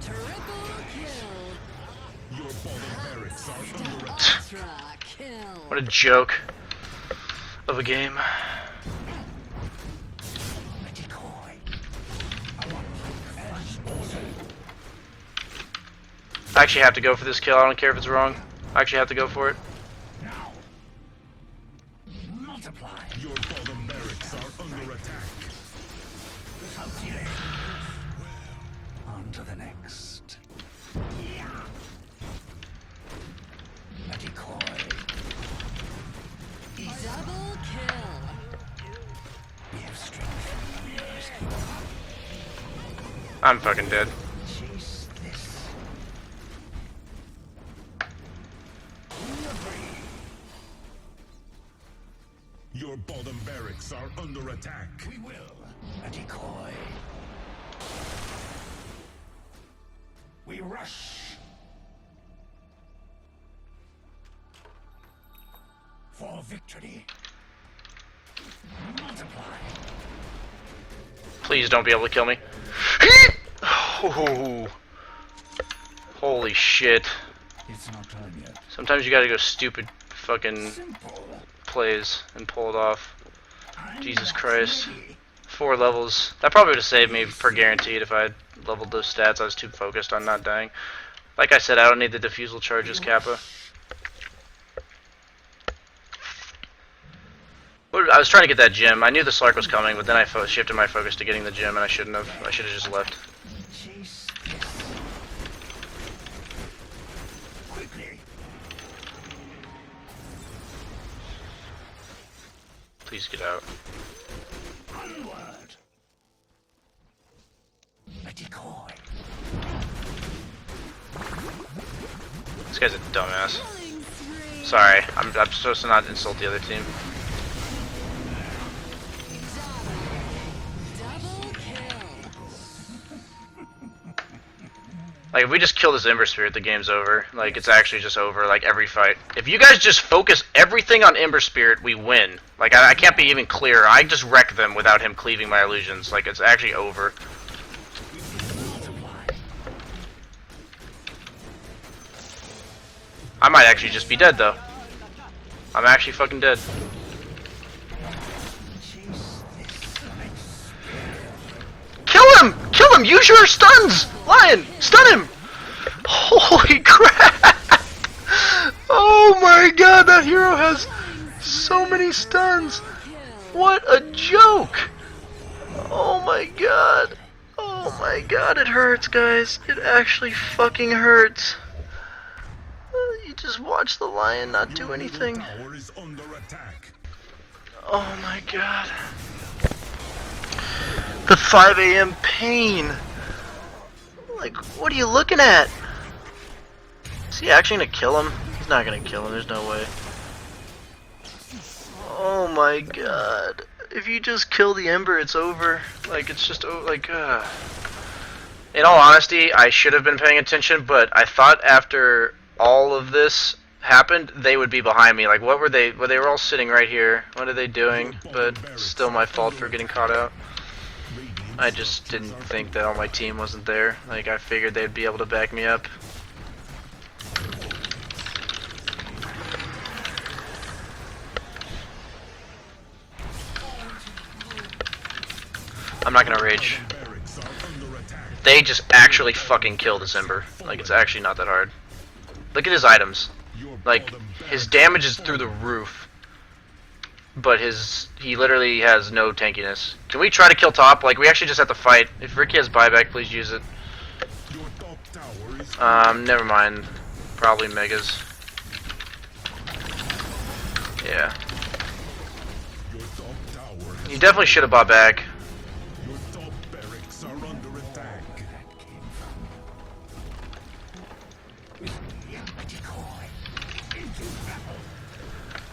Triple kill! Your bottom barracks are under attack. Ultra kill! What a joke of a game. I actually have to go for this kill. I don't care if it's wrong. I actually have to go for it. Now. Multiply. Your bottom barracks are under attack. Without delay. On to the next. A decoy. Double kill! We have strength. I'm fucking dead. Chase this. Your bottom barracks are under attack. We will. A decoy. We rush. For victory. Multiply. Please don't be able to kill me. Oh. Holy shit. It's not done yet. Sometimes you gotta go stupid fucking Simple. plays and pull it off. I'm Jesus not Christ. ready. 4 levels. That probably would have saved me for guaranteed if I had leveled those stats. I was too focused on not dying. Like I said, I don't need the defusal charges, Kappa. I was trying to get that gem. I knew the Slark was coming, but then I shifted my focus to getting the gem, and I shouldn't have. I should have just left. Chase this. Quickly. Please get out. Onward. A decoy. This guy's a dumbass. Killing spree! Sorry, I'm supposed to not insult the other team. Double kill! Like, if we just kill this Ember Spirit, the game's over. Like, it's actually just over, like, every fight. If you guys just focus everything on Ember Spirit, we win. Like, I can't be even clearer. I just wreck them without him cleaving my illusions. Like, it's actually over. I might actually just be dead, though. I'm actually fucking dead. Kill him! Kill him! Use your stuns! Lion! Stun him! Holy crap! Oh my god, that hero has so many stuns! What a joke! Oh my god. Oh my god, it hurts, guys. It actually fucking hurts. You just watch the Lion not do anything. Tower is under attack. Oh my god. The 5 a.m. pain. Like, what are you looking at? Is he actually gonna kill him? He's not gonna kill him, there's no way. Oh my god. If you just kill the Ember, it's over. Like, it's just, like, In all honesty, I should have been paying attention, but I thought after all of this happened, they would be behind me. Like, what were they? Well, they were all sitting right here. What are they doing? But still my fault for getting caught out. I just didn't think that all my team wasn't there. Like, I figured they'd be able to back me up. I'm not gonna rage. They just actually fucking kill this Ember. Like, it's actually not that hard. Look at his items. Like, his damage is through the roof. But he literally has no tankiness. Can we try to kill top? Like, we actually just have to fight. If Ricky has buyback, please use it. Never mind. Probably Megas. Yeah. He definitely should have bought back.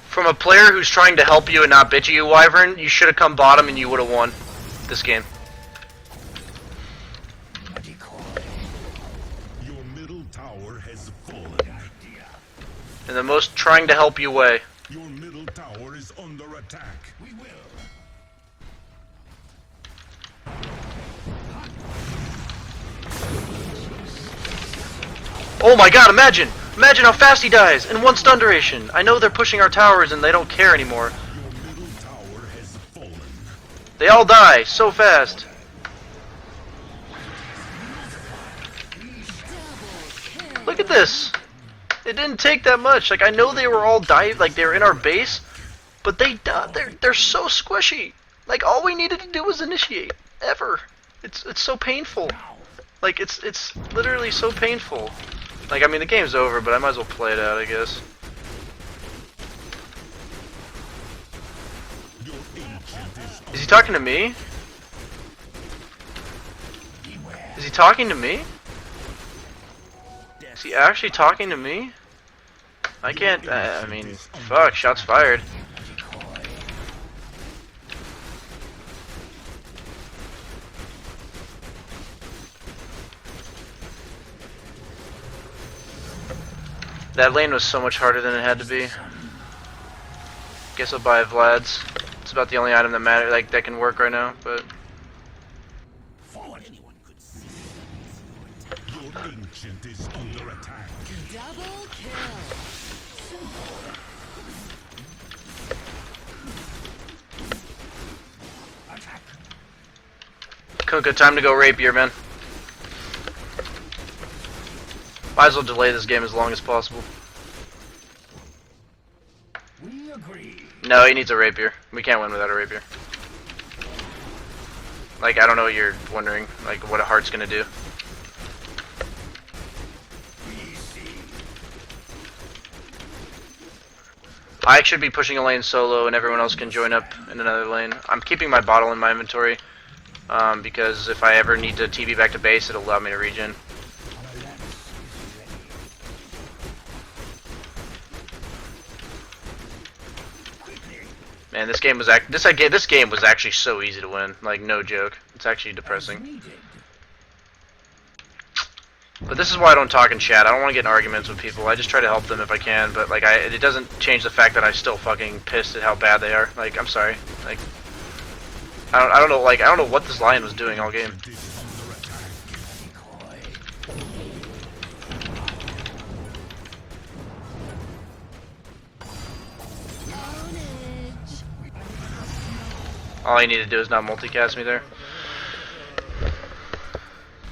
From a player who's trying to help you and not bitch at you, Wyvern, you should have come bottom and you would have won this game. Your middle tower has fallen. In the most trying to help you way. Your middle tower is under attack. We will. Oh my god, imagine! Imagine how fast he dies in one stun duration! I know they're pushing our towers and they don't care anymore. Your middle tower has fallen. They all die so fast. Look at this! It didn't take that much. Like, I know they were all dive, like they were in our base, but they're so squishy. Like, all we needed to do was initiate. Ever. It's so painful. Like, it's literally so painful. Like, I mean, the game's over, but I might as well play it out, I guess. Is he talking to me? Is he talking to me? Is he actually talking to me? I can't, I mean, fuck, shots fired. That lane was so much harder than it had to be. Guess I'll buy Vlad's. It's about the only item that matters, like, that can work right now, but... Your ancient is under attack. Double kill. Kuka, time to go rapier, man. Might as well delay this game as long as possible. We agree. No, he needs a rapier. We can't win without a rapier. Like, I don't know what you're wondering, like, what a heart's gonna do. I should be pushing a lane solo and everyone else can join up in another lane. I'm keeping my bottle in my inventory, because if I ever need to TP back to base, it'll allow me to regen. Man, this game was this game was actually so easy to win. Like, no joke. It's actually depressing. But this is why I don't talk in chat. I don't want to get in arguments with people. I just try to help them if I can. But like, it doesn't change the fact that I'm still fucking pissed at how bad they are. Like, I'm sorry. Like, I don't know. Like, I don't know what this lion was doing all game. All I need to do is not multicast me there.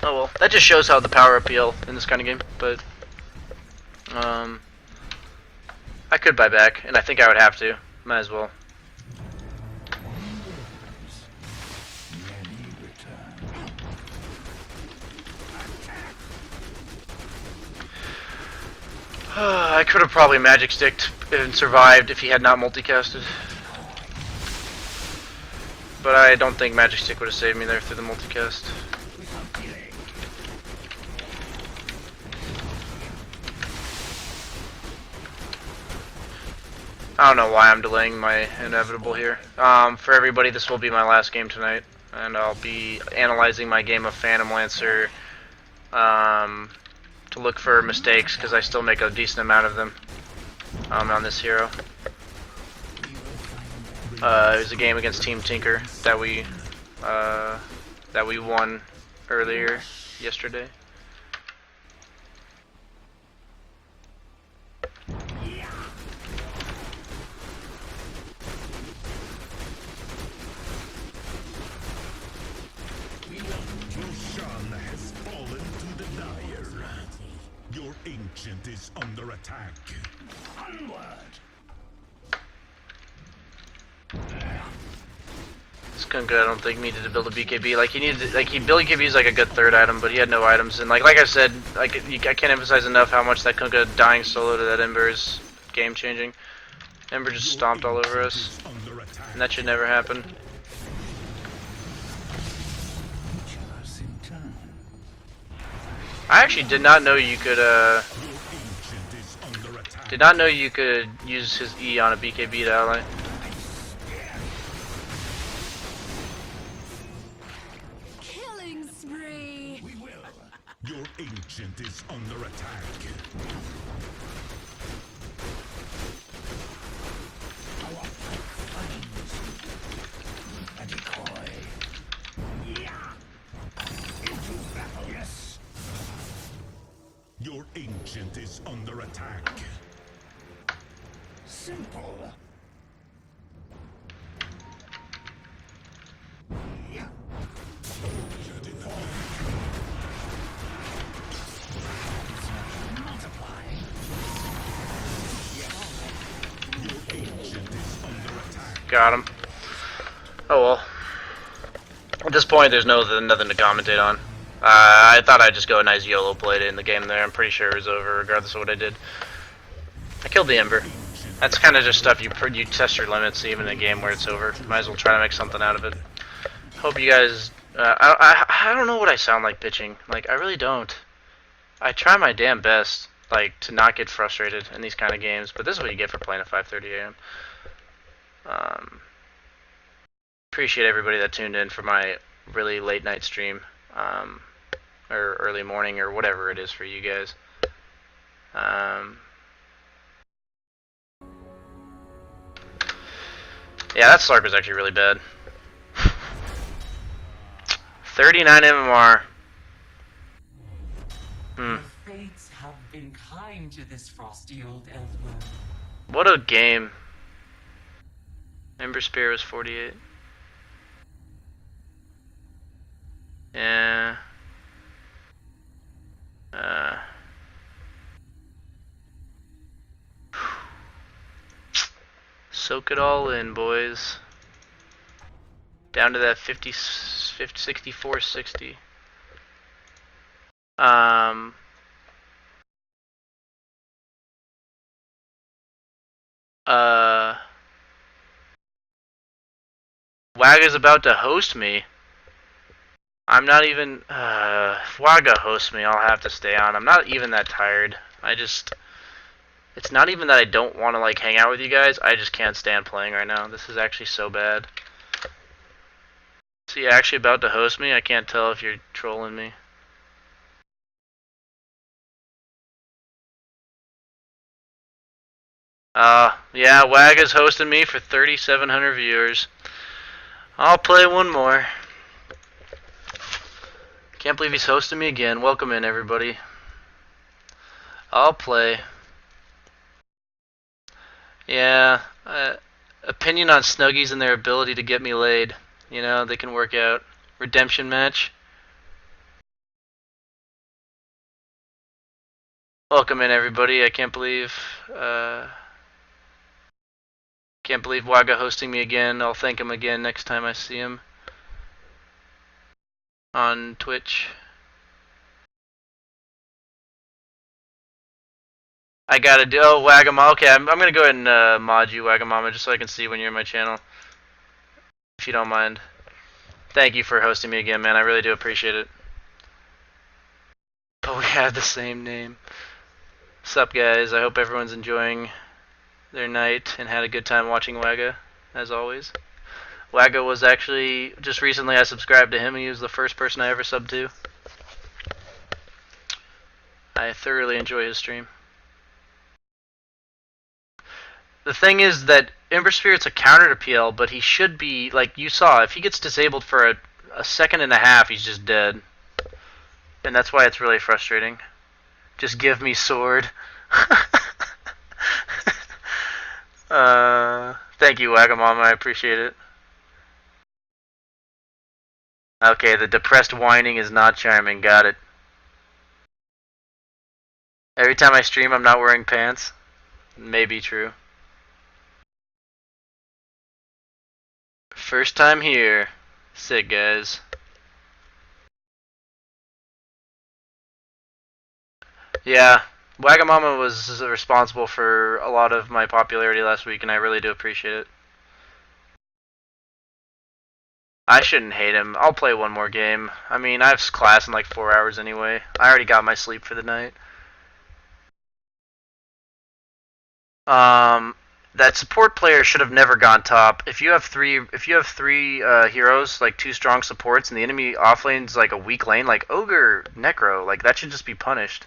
Oh well, that just shows how the power appeal in this kind of game, but I could buy back, and I think I would have to. Might as well. I could have probably magic sticked and survived if he had not multicasted. But I don't think Magic Stick would have saved me there through the multicast. I don't know why I'm delaying my inevitable here. For everybody, this will be my last game tonight. And I'll be analyzing my game of Phantom Lancer to look for mistakes, because I still make a decent amount of them on this hero. It was a game against Team Tinker that we that we won earlier yesterday. Roshan has fallen to the Dire. Your ancient is under attack. Onward. Skunk, I don't think needed to build a BKB. Like he needed, building BKB is like a good third item, but he had no items. And like I said, I can't emphasize enough how much that Kunkka dying solo to that Ember is game changing. Ember just stomped all over us, and that should never happen. Each in turn. I actually did not know you could use his E on a BKB to ally. Killing spree. We will. Your ancient is under attack. Our fight finds a decoy. Yeah. Into battle. Yes. Your ancient is under attack. Simple. Yeah. Multiply. Got him. Oh well. At this point, there's nothing to commentate on. I thought I'd just go a nice YOLO play to end the game there. I'm pretty sure it was over, regardless of what I did. I killed the Ember. That's kind of just stuff you test your limits, even in a game where it's over. Might as well try to make something out of it. Hope you guys. I don't know what I sound like bitching. Like I really don't. I try my damn best, like to not get frustrated in these kind of games. But this is what you get for playing at 5:30 a.m. Appreciate everybody that tuned in for my really late night stream, or early morning, or whatever it is for you guys. Yeah, that Slark was actually really bad. 39 MMR. The fates have been kind to this frosty old elf. What a game. Ember Spear was 48. Yeah. Soak it all in, boys. Down to that 64, 60. Waga's about to host me. I'm not even, if Waga hosts me, I'll have to stay on. I'm not even that tired. It's not even that I don't want to, like, hang out with you guys. I just can't stand playing right now. This is actually so bad. Is he actually about to host me? I can't tell if you're trolling me. Yeah, Waga's hosting me for 3,700 viewers. I'll play one more. Can't believe he's hosting me again. Welcome in, everybody. I'll play. Yeah, opinion on Snuggies and their ability to get me laid. You know, they can work out. Redemption match. Welcome in, everybody. I can't believe Waga hosting me again. I'll thank him again next time I see him on Twitch. I gotta do. Oh, Wagamama. Okay, I'm gonna go ahead and mod you, Wagamama, just so I can see when you're in my channel. If you don't mind. Thank you for hosting me again, man. I really do appreciate it. But we have the same name. What's up, guys? I hope everyone's enjoying their night and had a good time watching Waga, as always. Waga was actually, just recently I subscribed to him. He was the first person I ever subbed to. I thoroughly enjoy his stream. The thing is that Ember Spirit's a counter to PL, but he should be, like you saw, if he gets disabled for a second and a half, he's just dead. And that's why it's really frustrating. Just give me sword. Thank you, Wagamama. I appreciate it. Okay, the depressed whining is not charming. Got it. Every time I stream, I'm not wearing pants. May be true. First time here. Sick, guys. Yeah, Wagamama was responsible for a lot of my popularity last week, and I really do appreciate it. I shouldn't hate him. I'll play one more game. I mean, I have class in like 4 hours anyway. I already got my sleep for the night. That support player should have never gone top. If you have three heroes, like 2 strong supports, and the enemy offlane's like a weak lane, like Ogre, Necro, like that should just be punished.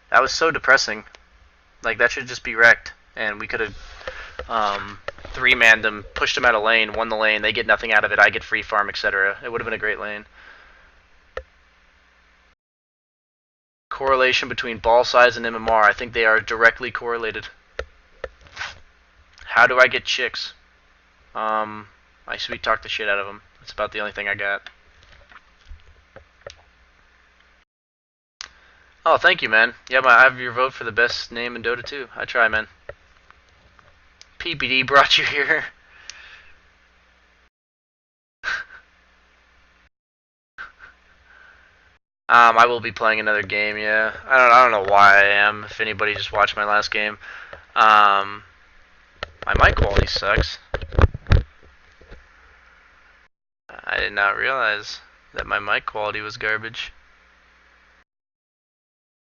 That was so depressing. Like that should just be wrecked, and we could have 3-manned them, pushed them out of lane, won the lane. They get nothing out of it. I get free farm, etc. It would have been a great lane. Correlation between ball size and MMR. I think they are directly correlated. How do I get chicks? I sweet talk the shit out of them. That's about the only thing I got. Oh, thank you, man. Yeah, I have your vote for the best name in Dota 2. I try, man. PPD brought you here. I will be playing another game. Yeah, I don't know why I am. If anybody just watched my last game, my mic quality sucks. I did not realize that my mic quality was garbage.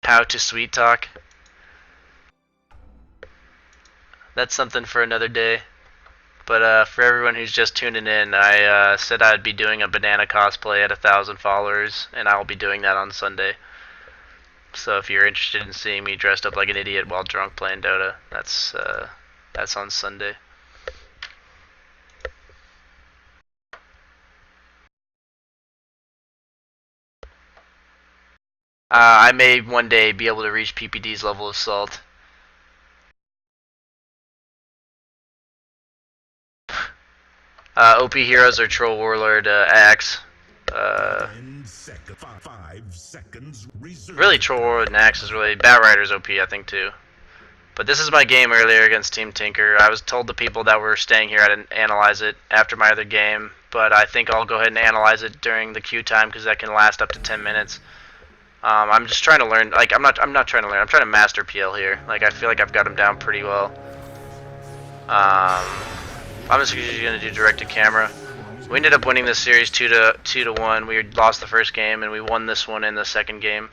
How to sweet talk. That's something for another day. But for everyone who's just tuning in, I said I'd be doing a banana cosplay at 1,000 followers, and I'll be doing that on Sunday. So if you're interested in seeing me dressed up like an idiot while drunk playing Dota, that's on Sunday. I may one day be able to reach PPD's level of salt. OP heroes are Troll Warlord, Axe. 5 seconds reserved. Really, Troll Warlord and Axe is really... Batrider's OP, I think, too. But this is my game earlier against Team Tinker. I was told the people that were staying here I didn't analyze it after my other game, but I think I'll go ahead and analyze it during the queue time because that can last up to 10 minutes. I'm just trying to learn. Like I'm not trying to learn. I'm trying to master PL here. Like I feel like I've got him down pretty well. I'm just usually gonna do direct to camera. We ended up winning this series 2-1. We lost the first game and we won this one in the second game.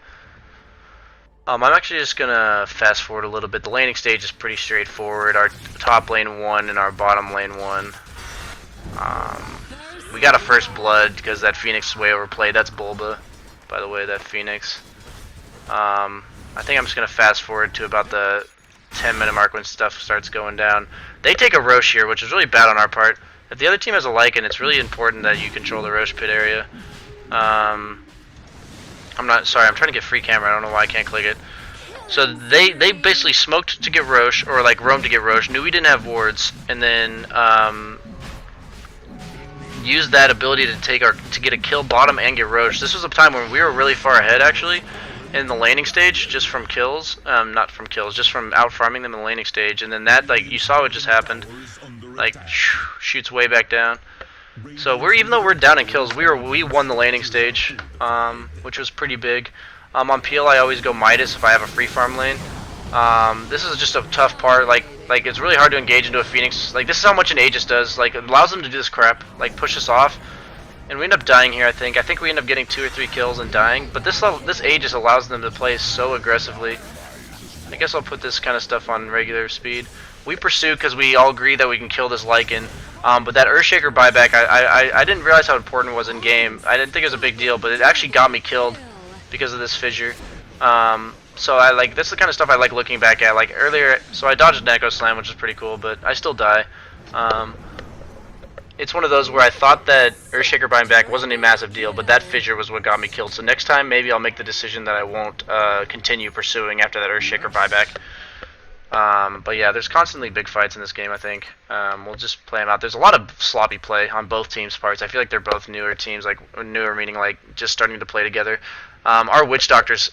I'm actually just gonna fast forward a little bit. The laning stage is pretty straightforward. Our top lane won and our bottom lane won. We got a first blood because that Phoenix is way overplayed. That's Bulba, by the way, that Phoenix. I think I'm just gonna fast forward to about the 10-minute mark when stuff starts going down. They take a Roche here, which is really bad on our part. If the other team has a Lycan, it's really important that you control the Roche pit area. I'm trying to get free camera. I don't know why I can't click it. So they basically smoked to get Roche, or like roamed to get Roche, knew we didn't have wards, and then used that ability to get a kill bottom and get Roche. This was a time when we were really far ahead actually in the laning stage, just from kills, not from kills, just from out farming them in the laning stage, and then that, like, you saw what just happened, like shoots way back down. So even though we're down in kills, we won the laning stage, which was pretty big. On PL I always go Midas if I have a free farm lane. This is just a tough part. Like it's really hard to engage into a Phoenix. Like this is how much an Aegis does. Like it allows them to do this crap, like push us off, and we end up dying here. I think we end up getting 2 or 3 kills and dying. But this Aegis allows them to play so aggressively. I guess I'll put this kind of stuff on regular speed. We pursue because we all agree that we can kill this Lycan. But that Earthshaker buyback, I didn't realize how important it was in game. I didn't think it was a big deal, but it actually got me killed because of this fissure. So this is the kind of stuff I like looking back at. Like earlier, so I dodged an Echo Slam, which is pretty cool, but I still die. it's one of those where I thought that Earthshaker buying back wasn't a massive deal, but that fissure was what got me killed. So next time, maybe I'll make the decision that I won't continue pursuing after that Earthshaker buyback. But yeah, there's constantly big fights in this game, I think. We'll just play them out. There's a lot of sloppy play on both teams' parts. I feel like they're both newer teams, like newer meaning like just starting to play together. Our Witch Doctor's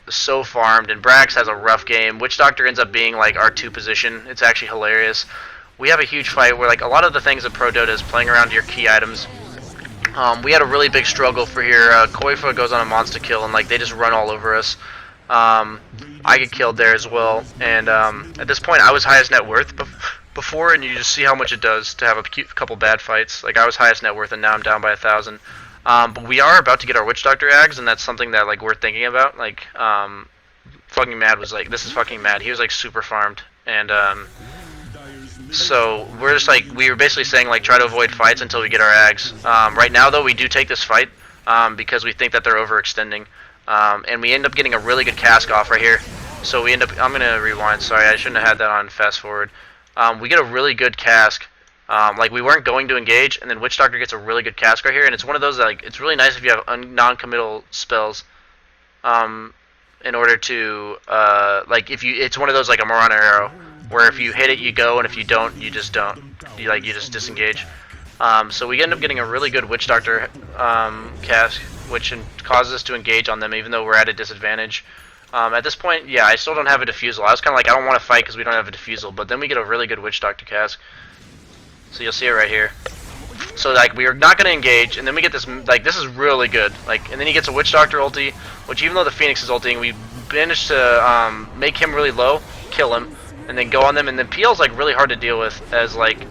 so farmed, and Brax has a rough game. Witch Doctor ends up being like our 2 position. It's actually hilarious. We have a huge fight where like a lot of the things that Pro Dota is playing around your key items. We had a really big struggle for here. Koifa goes on a monster kill, and like they just run all over us. I get killed there as well, and at this point I was highest net worth before, and you just see how much it does to have a couple bad fights. Like I was highest net worth, and now I'm down by 1,000. But we are about to get our Witch Doctor Ags, and that's something that like we're thinking about. Like fucking Mad was like, this is fucking Mad. He was like super farmed, and so we're just like, we were basically saying like try to avoid fights until we get our Ags. Right now though, we do take this fight because we think that they're overextending. And we end up getting a really good cask off right here. So we end up, I'm going to rewind, sorry, I shouldn't have had that on fast forward. We get a really good cask. Like we weren't going to engage, and then Witch Doctor gets a really good cask right here, and it's one of those that, like, it's really nice if you have non-committal spells. In order to, like if you, it's one of those like a Marana arrow, where if you hit it you go, and if you don't, you just don't. You just disengage. So we end up getting a really good Witch Doctor cask, which causes us to engage on them even though we're at a disadvantage. At this point, yeah, I still don't have a defusal. I was kind of like, I don't want to fight because we don't have a defusal, but then we get a really good Witch Doctor cask. So you'll see it right here. So like we are not going to engage, and then we get this, like this is really good. Like, and then he gets a Witch Doctor ulti, which even though the Phoenix is ulting, we managed to make him really low, kill him, and then go on them. And then PL's like really hard to deal with as like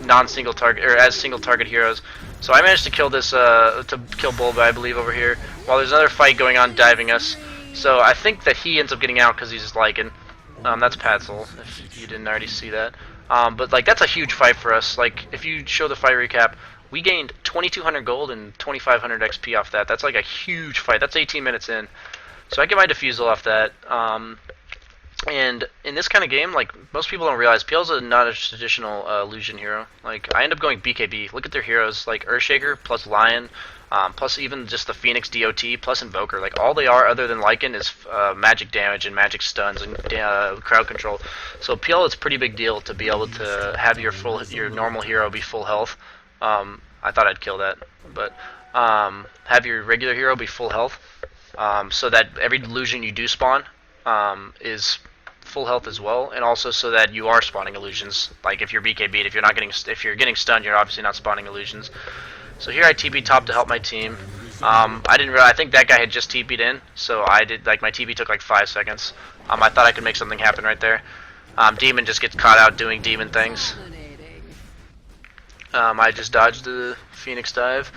non-single target or as single target heroes. So I managed to kill this to kill Bulba, I believe, over here, while there's another fight going on diving us. So I think that he ends up getting out because he's just liking. That's Patzel, if you didn't already see that. But like that's a huge fight for us. Like if you show the fight recap, we gained 2,200 gold and 2,500 XP off that. That's like a huge fight. That's 18 minutes in. So I get my defusal off that. And in this kind of game, like most people don't realize, PL's not a traditional illusion hero. Like I end up going BKB. Look at their heroes, like Earthshaker plus Lion, plus even just the Phoenix DOT plus Invoker. Like all they are other than Lycan is magic damage and magic stuns and crowd control. So PL is a pretty big deal to be able to have your normal hero be full health. I thought I'd kill that, but have your regular hero be full health, so that every illusion you do spawn is full health as well, and also so that you are spawning illusions. Like if you're BKB'd, if you're getting stunned, you're obviously not spawning illusions. So here I TP top to help my team. I think that guy had just TP'd in, so I did, like my TP took like 5 seconds. I thought I could make something happen right there. Demon just gets caught out doing demon things. I just dodged the Phoenix dive.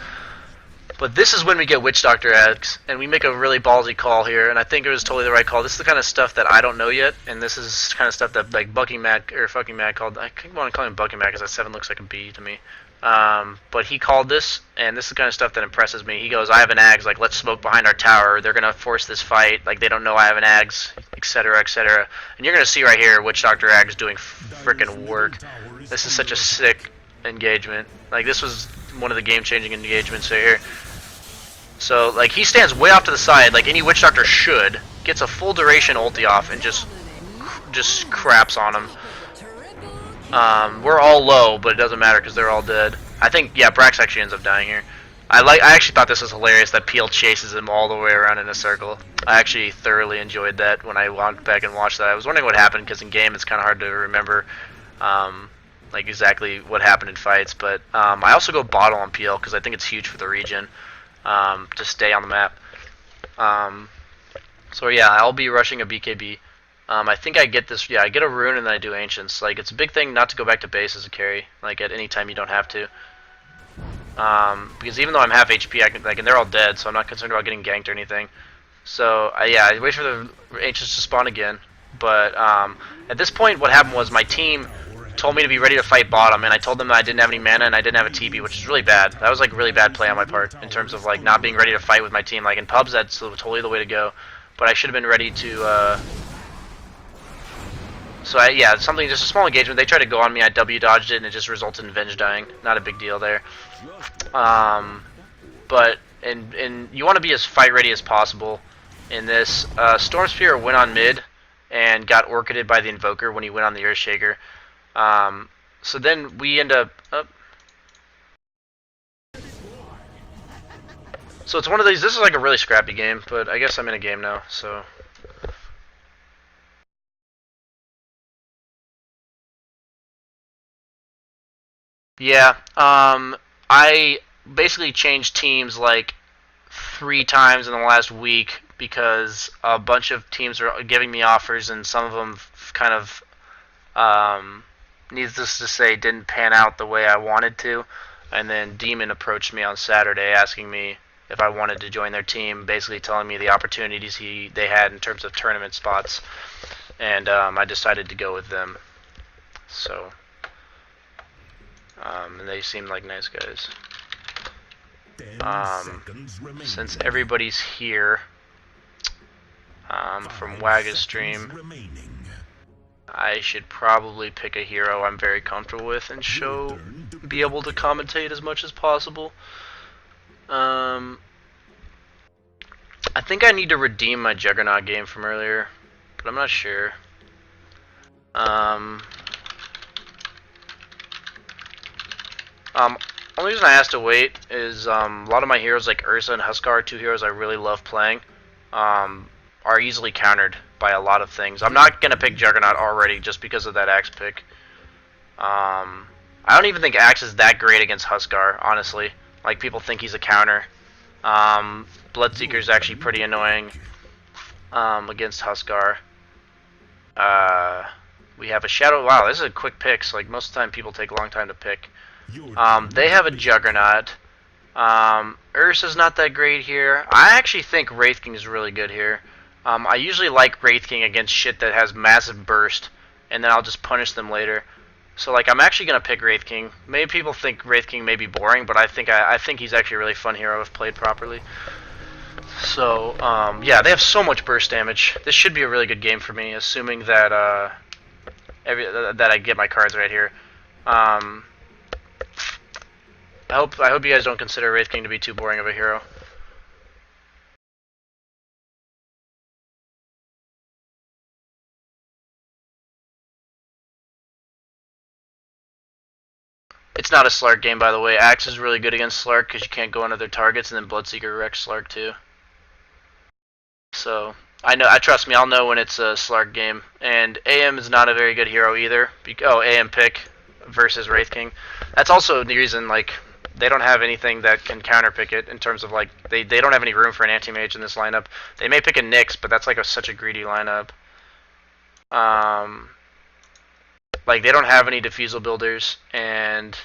But this is when we get Witch Doctor eggs, and we make a really ballsy call here, and I think it was totally the right call. This is the kind of stuff that I don't know yet, and this is kind of stuff that like Bucking Mad or fucking Mad called. I kind of want to call him Bucking Mad because that 7 looks like a B to me. But he called this, and this is the kind of stuff that impresses me. He goes, "I have an Ags, like let's smoke behind our tower. They're gonna force this fight. Like they don't know I have an Ags, etc., etc." And you're gonna see right here Witch Doctor Ags doing freaking work. This is such a sick engagement. Like this was one of the game-changing engagements right here. So like he stands way off to the side, like any Witch Doctor should, gets a full duration ulti off and just craps on him. We're all low, but it doesn't matter because they're all dead. I think, yeah, Brax actually ends up dying here. I actually thought this was hilarious that Peel chases him all the way around in a circle. I actually thoroughly enjoyed that when I went back and watched that. I was wondering what happened because in game it's kind of hard to remember like exactly what happened in fights. But I also go bottle on Peel because I think it's huge for the region to stay on the map. So yeah, I'll be rushing a BKB. I think I get this. Yeah, I get a rune and then I do ancients. Like it's a big thing not to go back to base as a carry. Like at any time you don't have to. Because even though I'm half HP, I can, like, and they're all dead, so I'm not concerned about getting ganked or anything. So yeah, I wait for the ancients to spawn again. But at this point, what happened was my team told me to be ready to fight bottom, and I told them that I didn't have any mana and I didn't have a TP, which is really bad. That was like really bad play on my part in terms of like not being ready to fight with my team. Like in pubs, that's totally the way to go. But I should have been ready to So yeah, something, just a small engagement. They tried to go on me. I W dodged it, and it just resulted in Venge dying. Not a big deal there. But and you want to be as fight ready as possible in this. Storm Spear went on mid and got orchided by the Invoker when he went on the Earthshaker. So then we end up. So it's one of these. This is like a really scrappy game, but I guess I'm in a game now. So. Yeah. I basically changed teams like 3 times in the last week because a bunch of teams are giving me offers, and some of them kind of, needless to say, didn't pan out the way I wanted to. And then Demon approached me on Saturday asking me if I wanted to join their team, basically telling me the opportunities they had in terms of tournament spots, and I decided to go with them. So, and they seemed like nice guys. 10 seconds remaining. Since everybody's here, from Waga's stream, Remaining. I should probably pick a hero I'm very comfortable with and be able to commentate as much as possible. I think I need to redeem my Juggernaut game from earlier, but I'm not sure. Only reason I asked to wait is a lot of my heroes like Ursa and Huskar, 2 heroes I really love playing, are easily countered by a lot of things. I'm not going to pick Juggernaut already just because of that Axe pick. I don't even think Axe is that great against Huskar, honestly. Like, people think he's a counter. Bloodseeker is actually pretty annoying against Huskar. We have a Shadow. Wow, this is a quick pick. So, like, most of the time people take a long time to pick. They have a Juggernaut. Ursa's not that great here. I actually think Wraith King is really good here. I usually like Wraith King against shit that has massive burst, and then I'll just punish them later. So, like, I'm actually gonna pick Wraith King. Maybe people think Wraith King may be boring, but I think he's actually a really fun hero if played properly. So, yeah, they have so much burst damage. This should be a really good game for me, assuming that that I get my cards right here. I hope you guys don't consider Wraith King to be too boring of a hero. It's not a Slark game, by the way. Axe is really good against Slark because you can't go into their targets, and then Bloodseeker wrecks Slark too. So trust me, I'll know when it's a Slark game. And AM is not a very good hero either. AM pick versus Wraith King. That's also the reason, like, they don't have anything that can counterpick it in terms of, like, they don't have any room for an anti-mage in this lineup. They may pick a Nyx, but that's like such a greedy lineup. Like, they don't have any defusal builders, and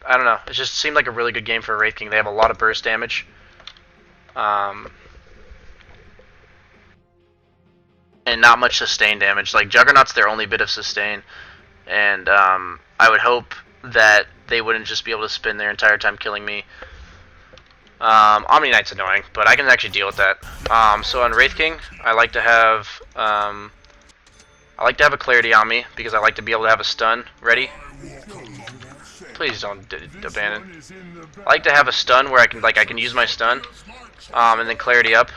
I don't know. It just seemed like a really good game for Wraith King. They have a lot of burst damage. And not much sustain damage. Like, Juggernaut's their only bit of sustain. And I would hope that they wouldn't just be able to spin their entire time killing me. Omni Knight's annoying, but I can actually deal with that. So on Wraith King, I like to have a clarity on me because I like to be able to have a stun ready. Please don't abandon. I like to have a stun where I can use my stun, and then clarity up,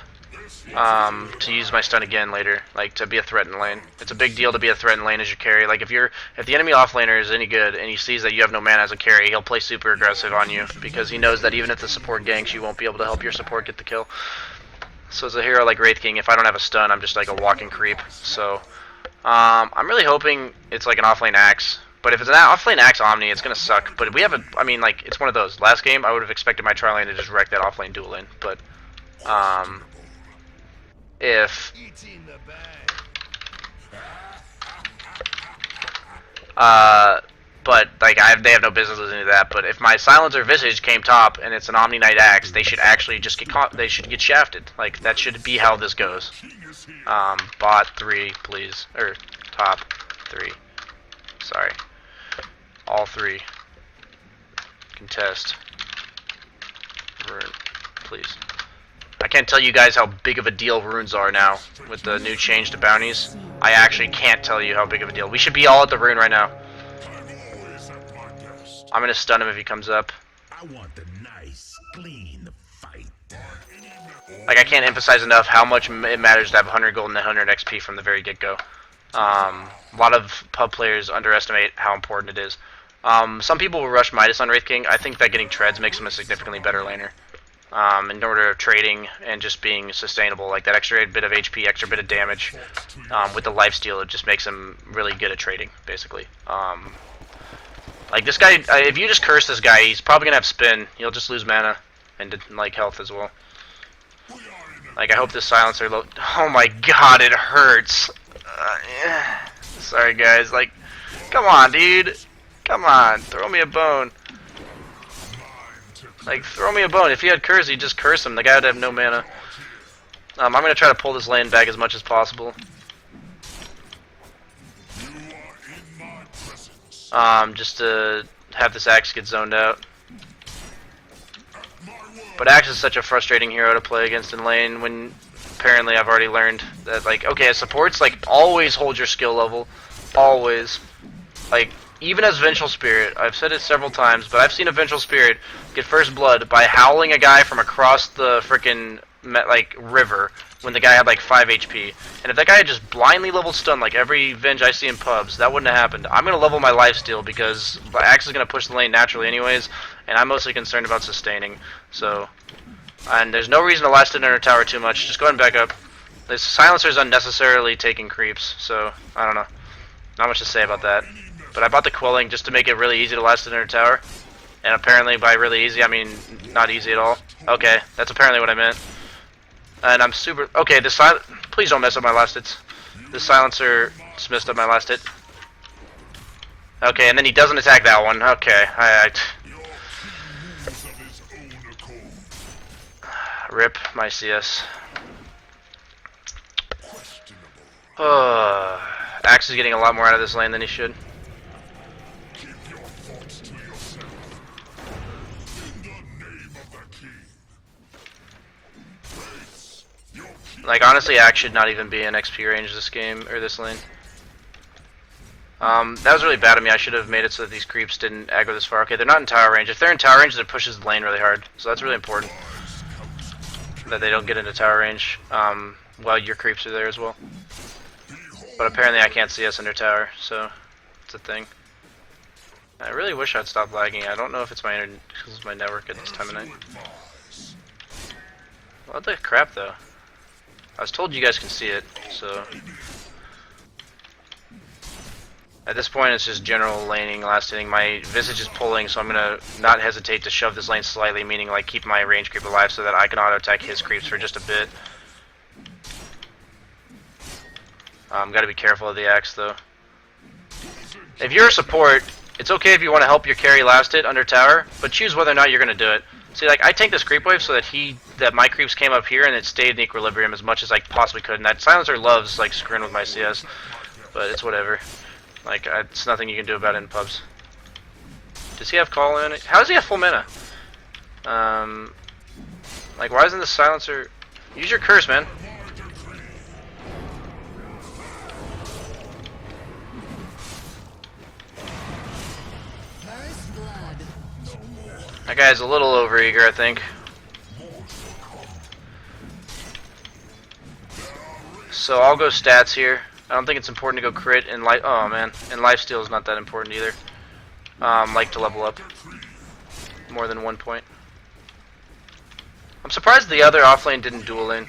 to use my stun again later, like to be a threat in lane. It's a big deal to be a threat in lane as your carry. Like if the enemy offlaner is any good and he sees that you have no mana as a carry, he'll play super aggressive on you because he knows that even if the support ganks, you won't be able to help your support get the kill. So as a hero like Wraith King, if I don't have a stun, I'm just like a walking creep. So I'm really hoping it's like an offlane Axe. But if it's an offlane Axe Omni, it's gonna suck. But we have it's one of those. Last game, I would have expected my tri lane to just wreck that offlane dual lane. But if but like they have no business listening to that. But if my Silencer Visage came top and it's an Omni Knight Axe, they should actually just get caught. They should get shafted. Like that should be how this goes. Bot 3, please, or top 3. Sorry, all 3. Contest. Rune, please. I can't tell you guys how big of a deal runes are now with the new change to bounties. I actually can't tell you how big of a deal. We should be all at the rune right now. I'm always at my best. I'm gonna stun him if he comes up. I want the nice, clean fight. Like, I can't emphasize enough how much it matters to have 100 gold and 100 XP from the very get-go. A lot of pub players underestimate how important it is. Some people will rush Midas on Wraith King. I think that getting treads makes him a significantly better laner. In order of trading and just being sustainable, like that extra bit of HP, extra bit of damage, with the lifesteal, it just makes him really good at trading, basically. Like this guy, if you just curse this guy, he's probably gonna have spin. He'll just lose mana and like health as well. Like I hope this silencer low. Oh my god, it hurts. Sorry guys, like, come on, dude. Come on, throw me a bone. Like, throw me a bone. If he had curse, he'd just curse him. The guy would have no mana. I'm gonna try to pull this lane back as much as possible. Just to have this Axe get zoned out. But Axe is such a frustrating hero to play against in lane when apparently I've already learned that, like, okay, as supports, like, always hold your skill level. Always. Like, even as Vengeful Spirit, I've said it several times, but I've seen a Vengeful Spirit get first blood by howling a guy from across the frickin' like river when the guy had like 5 HP. And if that guy had just blindly leveled stun like every Venge I see in pubs, that wouldn't have happened. I'm gonna level my lifesteal because Axe is gonna push the lane naturally anyways, and I'm mostly concerned about sustaining. So, and there's no reason to last in under tower too much. Just go ahead and back up. This silencer's unnecessarily taking creeps, so I don't know. Not much to say about that. But I bought the Quelling just to make it really easy to last in under tower. And apparently by really easy, I mean not easy at all. Okay, that's apparently what I meant. And I'm super... Okay, this please don't mess up my last hits. This silencer just messed up my last hit. Okay, and then he doesn't attack that one. Okay, Rip my CS. Axe is getting a lot more out of this lane than he should. Like, honestly, Axe should not even be in XP range this game, or this lane. That was really bad of me. I should have made it so that these creeps didn't aggro this far. Okay, they're not in tower range. If they're in tower range, it pushes the lane really hard. So that's really important. That they don't get into tower range, while your creeps are there as well. But apparently I can't see us under tower, so it's a thing. I really wish I'd stop lagging. I don't know if it's my internet, because it's my network at this time of night. What the crap, though? I was told you guys can see it, so... At this point, it's just general laning, last hitting. My Visage is pulling, so I'm gonna not hesitate to shove this lane slightly, meaning like keep my range creep alive so that I can auto-attack his creeps for just a bit. Gotta be careful of the Axe, though. If you're a support, it's okay if you want to help your carry last hit under tower, but choose whether or not you're gonna do it. See, like, I tanked this creep wave so that my creeps came up here and it stayed in equilibrium as much as I possibly could. And that silencer loves, like, screwing with my CS. But it's whatever. Like, it's nothing you can do about it in pubs. Does he have call in it? How does he have full mana? Like, why isn't the silencer... Use your curse, man. First blood. That guy's a little overeager, I think. So I'll go stats here. I don't think it's important to go crit and life. Oh man, and lifesteal is not that important either. Like to level up more than 1 point. I'm surprised the other offlane didn't duel in.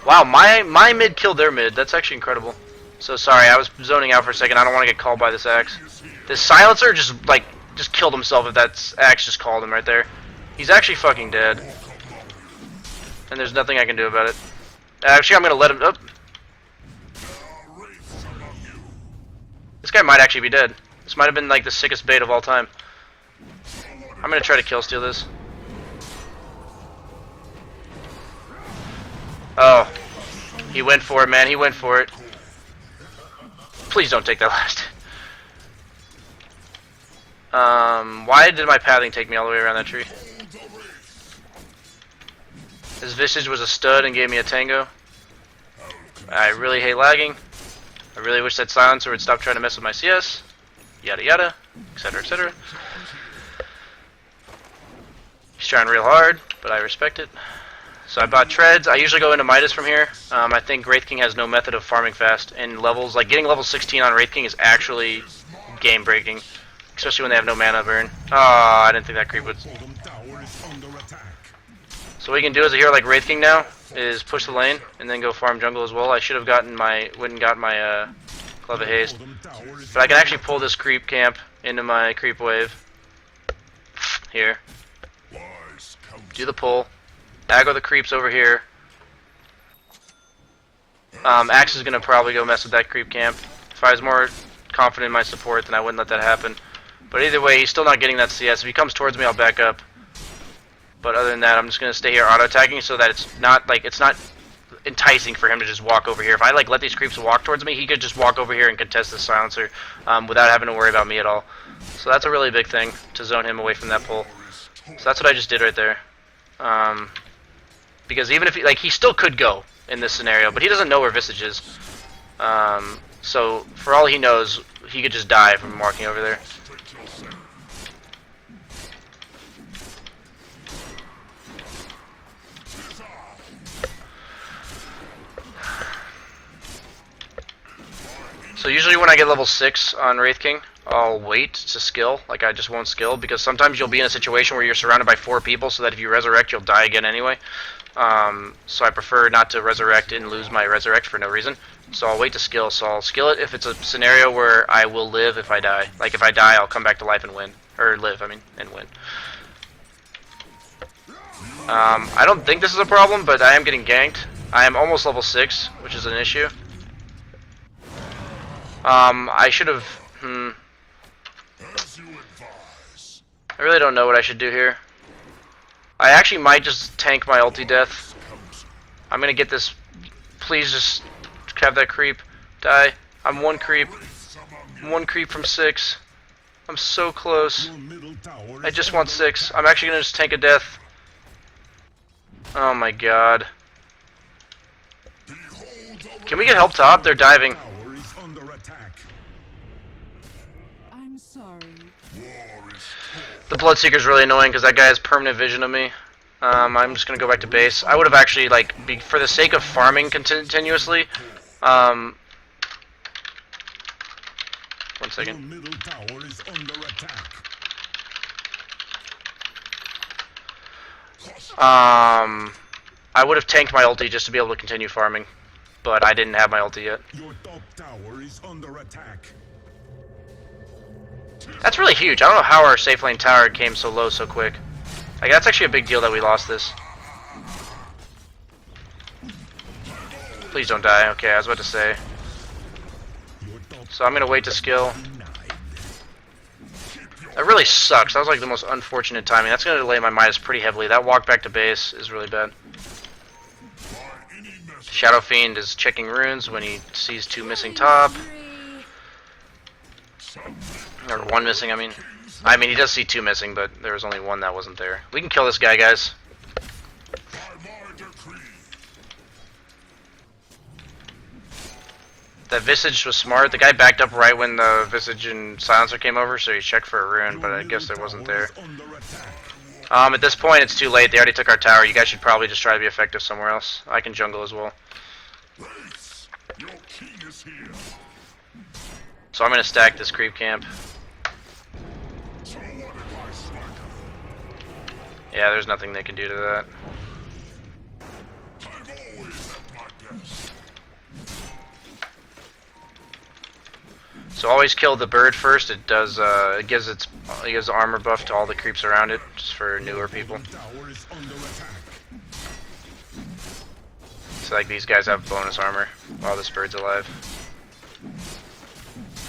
Wow, my mid killed their mid. That's actually incredible. So sorry, I was zoning out for a second. I don't want to get called by this Axe. This silencer just killed himself if that Axe just called him right there. He's actually fucking dead. And there's nothing I can do about it. Actually, I'm gonna let him up. This guy might actually be dead. This might have been like the sickest bait of all time. I'm gonna try to kill steal this. Oh. He went for it, man. He went for it. Please don't take that last. Why did my pathing take me all the way around that tree? His Visage was a stud and gave me a tango. I really hate lagging. I really wish that silencer would stop trying to mess with my CS. Yada yada, etc. etc. He's trying real hard, but I respect it. So I bought treads. I usually go into Midas from here. I think Wraith King has no method of farming fast, and levels like getting level 16 on Wraith King is actually game breaking, especially when they have no mana burn. Oh, I didn't think that creep would. Bottom tower is under attack. So what you can do as a hero like Wraith King now is push the lane and then go farm jungle as well. I should have gotten my went and got my Glove of Haste, Bottom tower is but I can actually pull this creep camp into my creep wave here. wise counsel. Do the pull. Aggro the creeps over here. Axe is going to probably go mess with that creep camp. If I was more confident in my support, then I wouldn't let that happen. But either way, he's still not getting that CS. If he comes towards me, I'll back up. But other than that, I'm just going to stay here auto-attacking so that it's not enticing for him to just walk over here. If I let these creeps walk towards me, he could just walk over here and contest the silencer without having to worry about me at all. So that's a really big thing, to zone him away from that pull. So that's what I just did right there. Because even if he still could go in this scenario, but he doesn't know where Visage is. So for all he knows, he could just die from walking over there. So usually when I get level 6 on Wraith King, I'll wait to skill, I just won't skill, because sometimes you'll be in a situation where you're surrounded by 4 people, so that if you resurrect, you'll die again anyway. So I prefer not to resurrect and lose my resurrect for no reason. So I'll wait to skill, so I'll skill it if it's a scenario where I will live if I die. Like if I die, I'll come back to life and win. Or live, I mean, and win. I don't think this is a problem, but I am getting ganked. I am almost level 6, which is an issue. I should have... As you advise. I really don't know what I should do here. I actually might just tank my ulti death. I'm gonna get this. Please just have that creep die. I'm one creep. I'm one creep from 6. I'm so close. Your middle tower I is just under want 6. attack. I'm actually gonna just tank a death. Oh my god. Can we get help top? They're diving. Tower is under attack. I'm sorry. War is The Bloodseeker's really annoying because that guy has permanent vision of me. I'm just gonna go back to base. I would have actually for the sake of farming continuously. One Your second. middle tower is under attack. I would have tanked my ulti just to be able to continue farming, but I didn't have my ulti yet. Your top tower is under attack. That's really huge. I don't know how our safe lane tower came so low so quick. That's actually a big deal that we lost this. Please don't die. Okay, I was about to say. Your top So I'm gonna wait to skill. denied. That really sucks. That was the most unfortunate timing. That's gonna delay my Midas pretty heavily. That walk back to base is really bad. Shadow Fiend is checking runes when he sees 2 missing top. Or 1 missing, I mean. He does see 2 missing, but there was only 1 that wasn't there. We can kill this guy, guys. By my decree. That Visage was smart. The guy backed up right when the Visage and Silencer came over, so he checked for a rune, but I guess there wasn't there. At this point, it's too late. They already took our tower. You guys should probably just try to be effective somewhere else. I can jungle as well. Your king is here. So I'm going to stack this creep camp. So what if I slacker? Yeah, there's nothing they can do to that. I'm always at my best. So always kill the bird first. It does. It gives armor buff to all the creeps around it, just for newer people. Tower is under attack. So these guys have bonus armor while this bird's alive.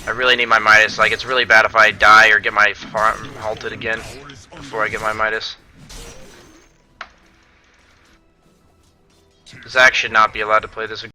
I really need my Midas. It's really bad if I die or get my farm halted again Tower is under before I get my Midas. Zach should not be allowed to play this again.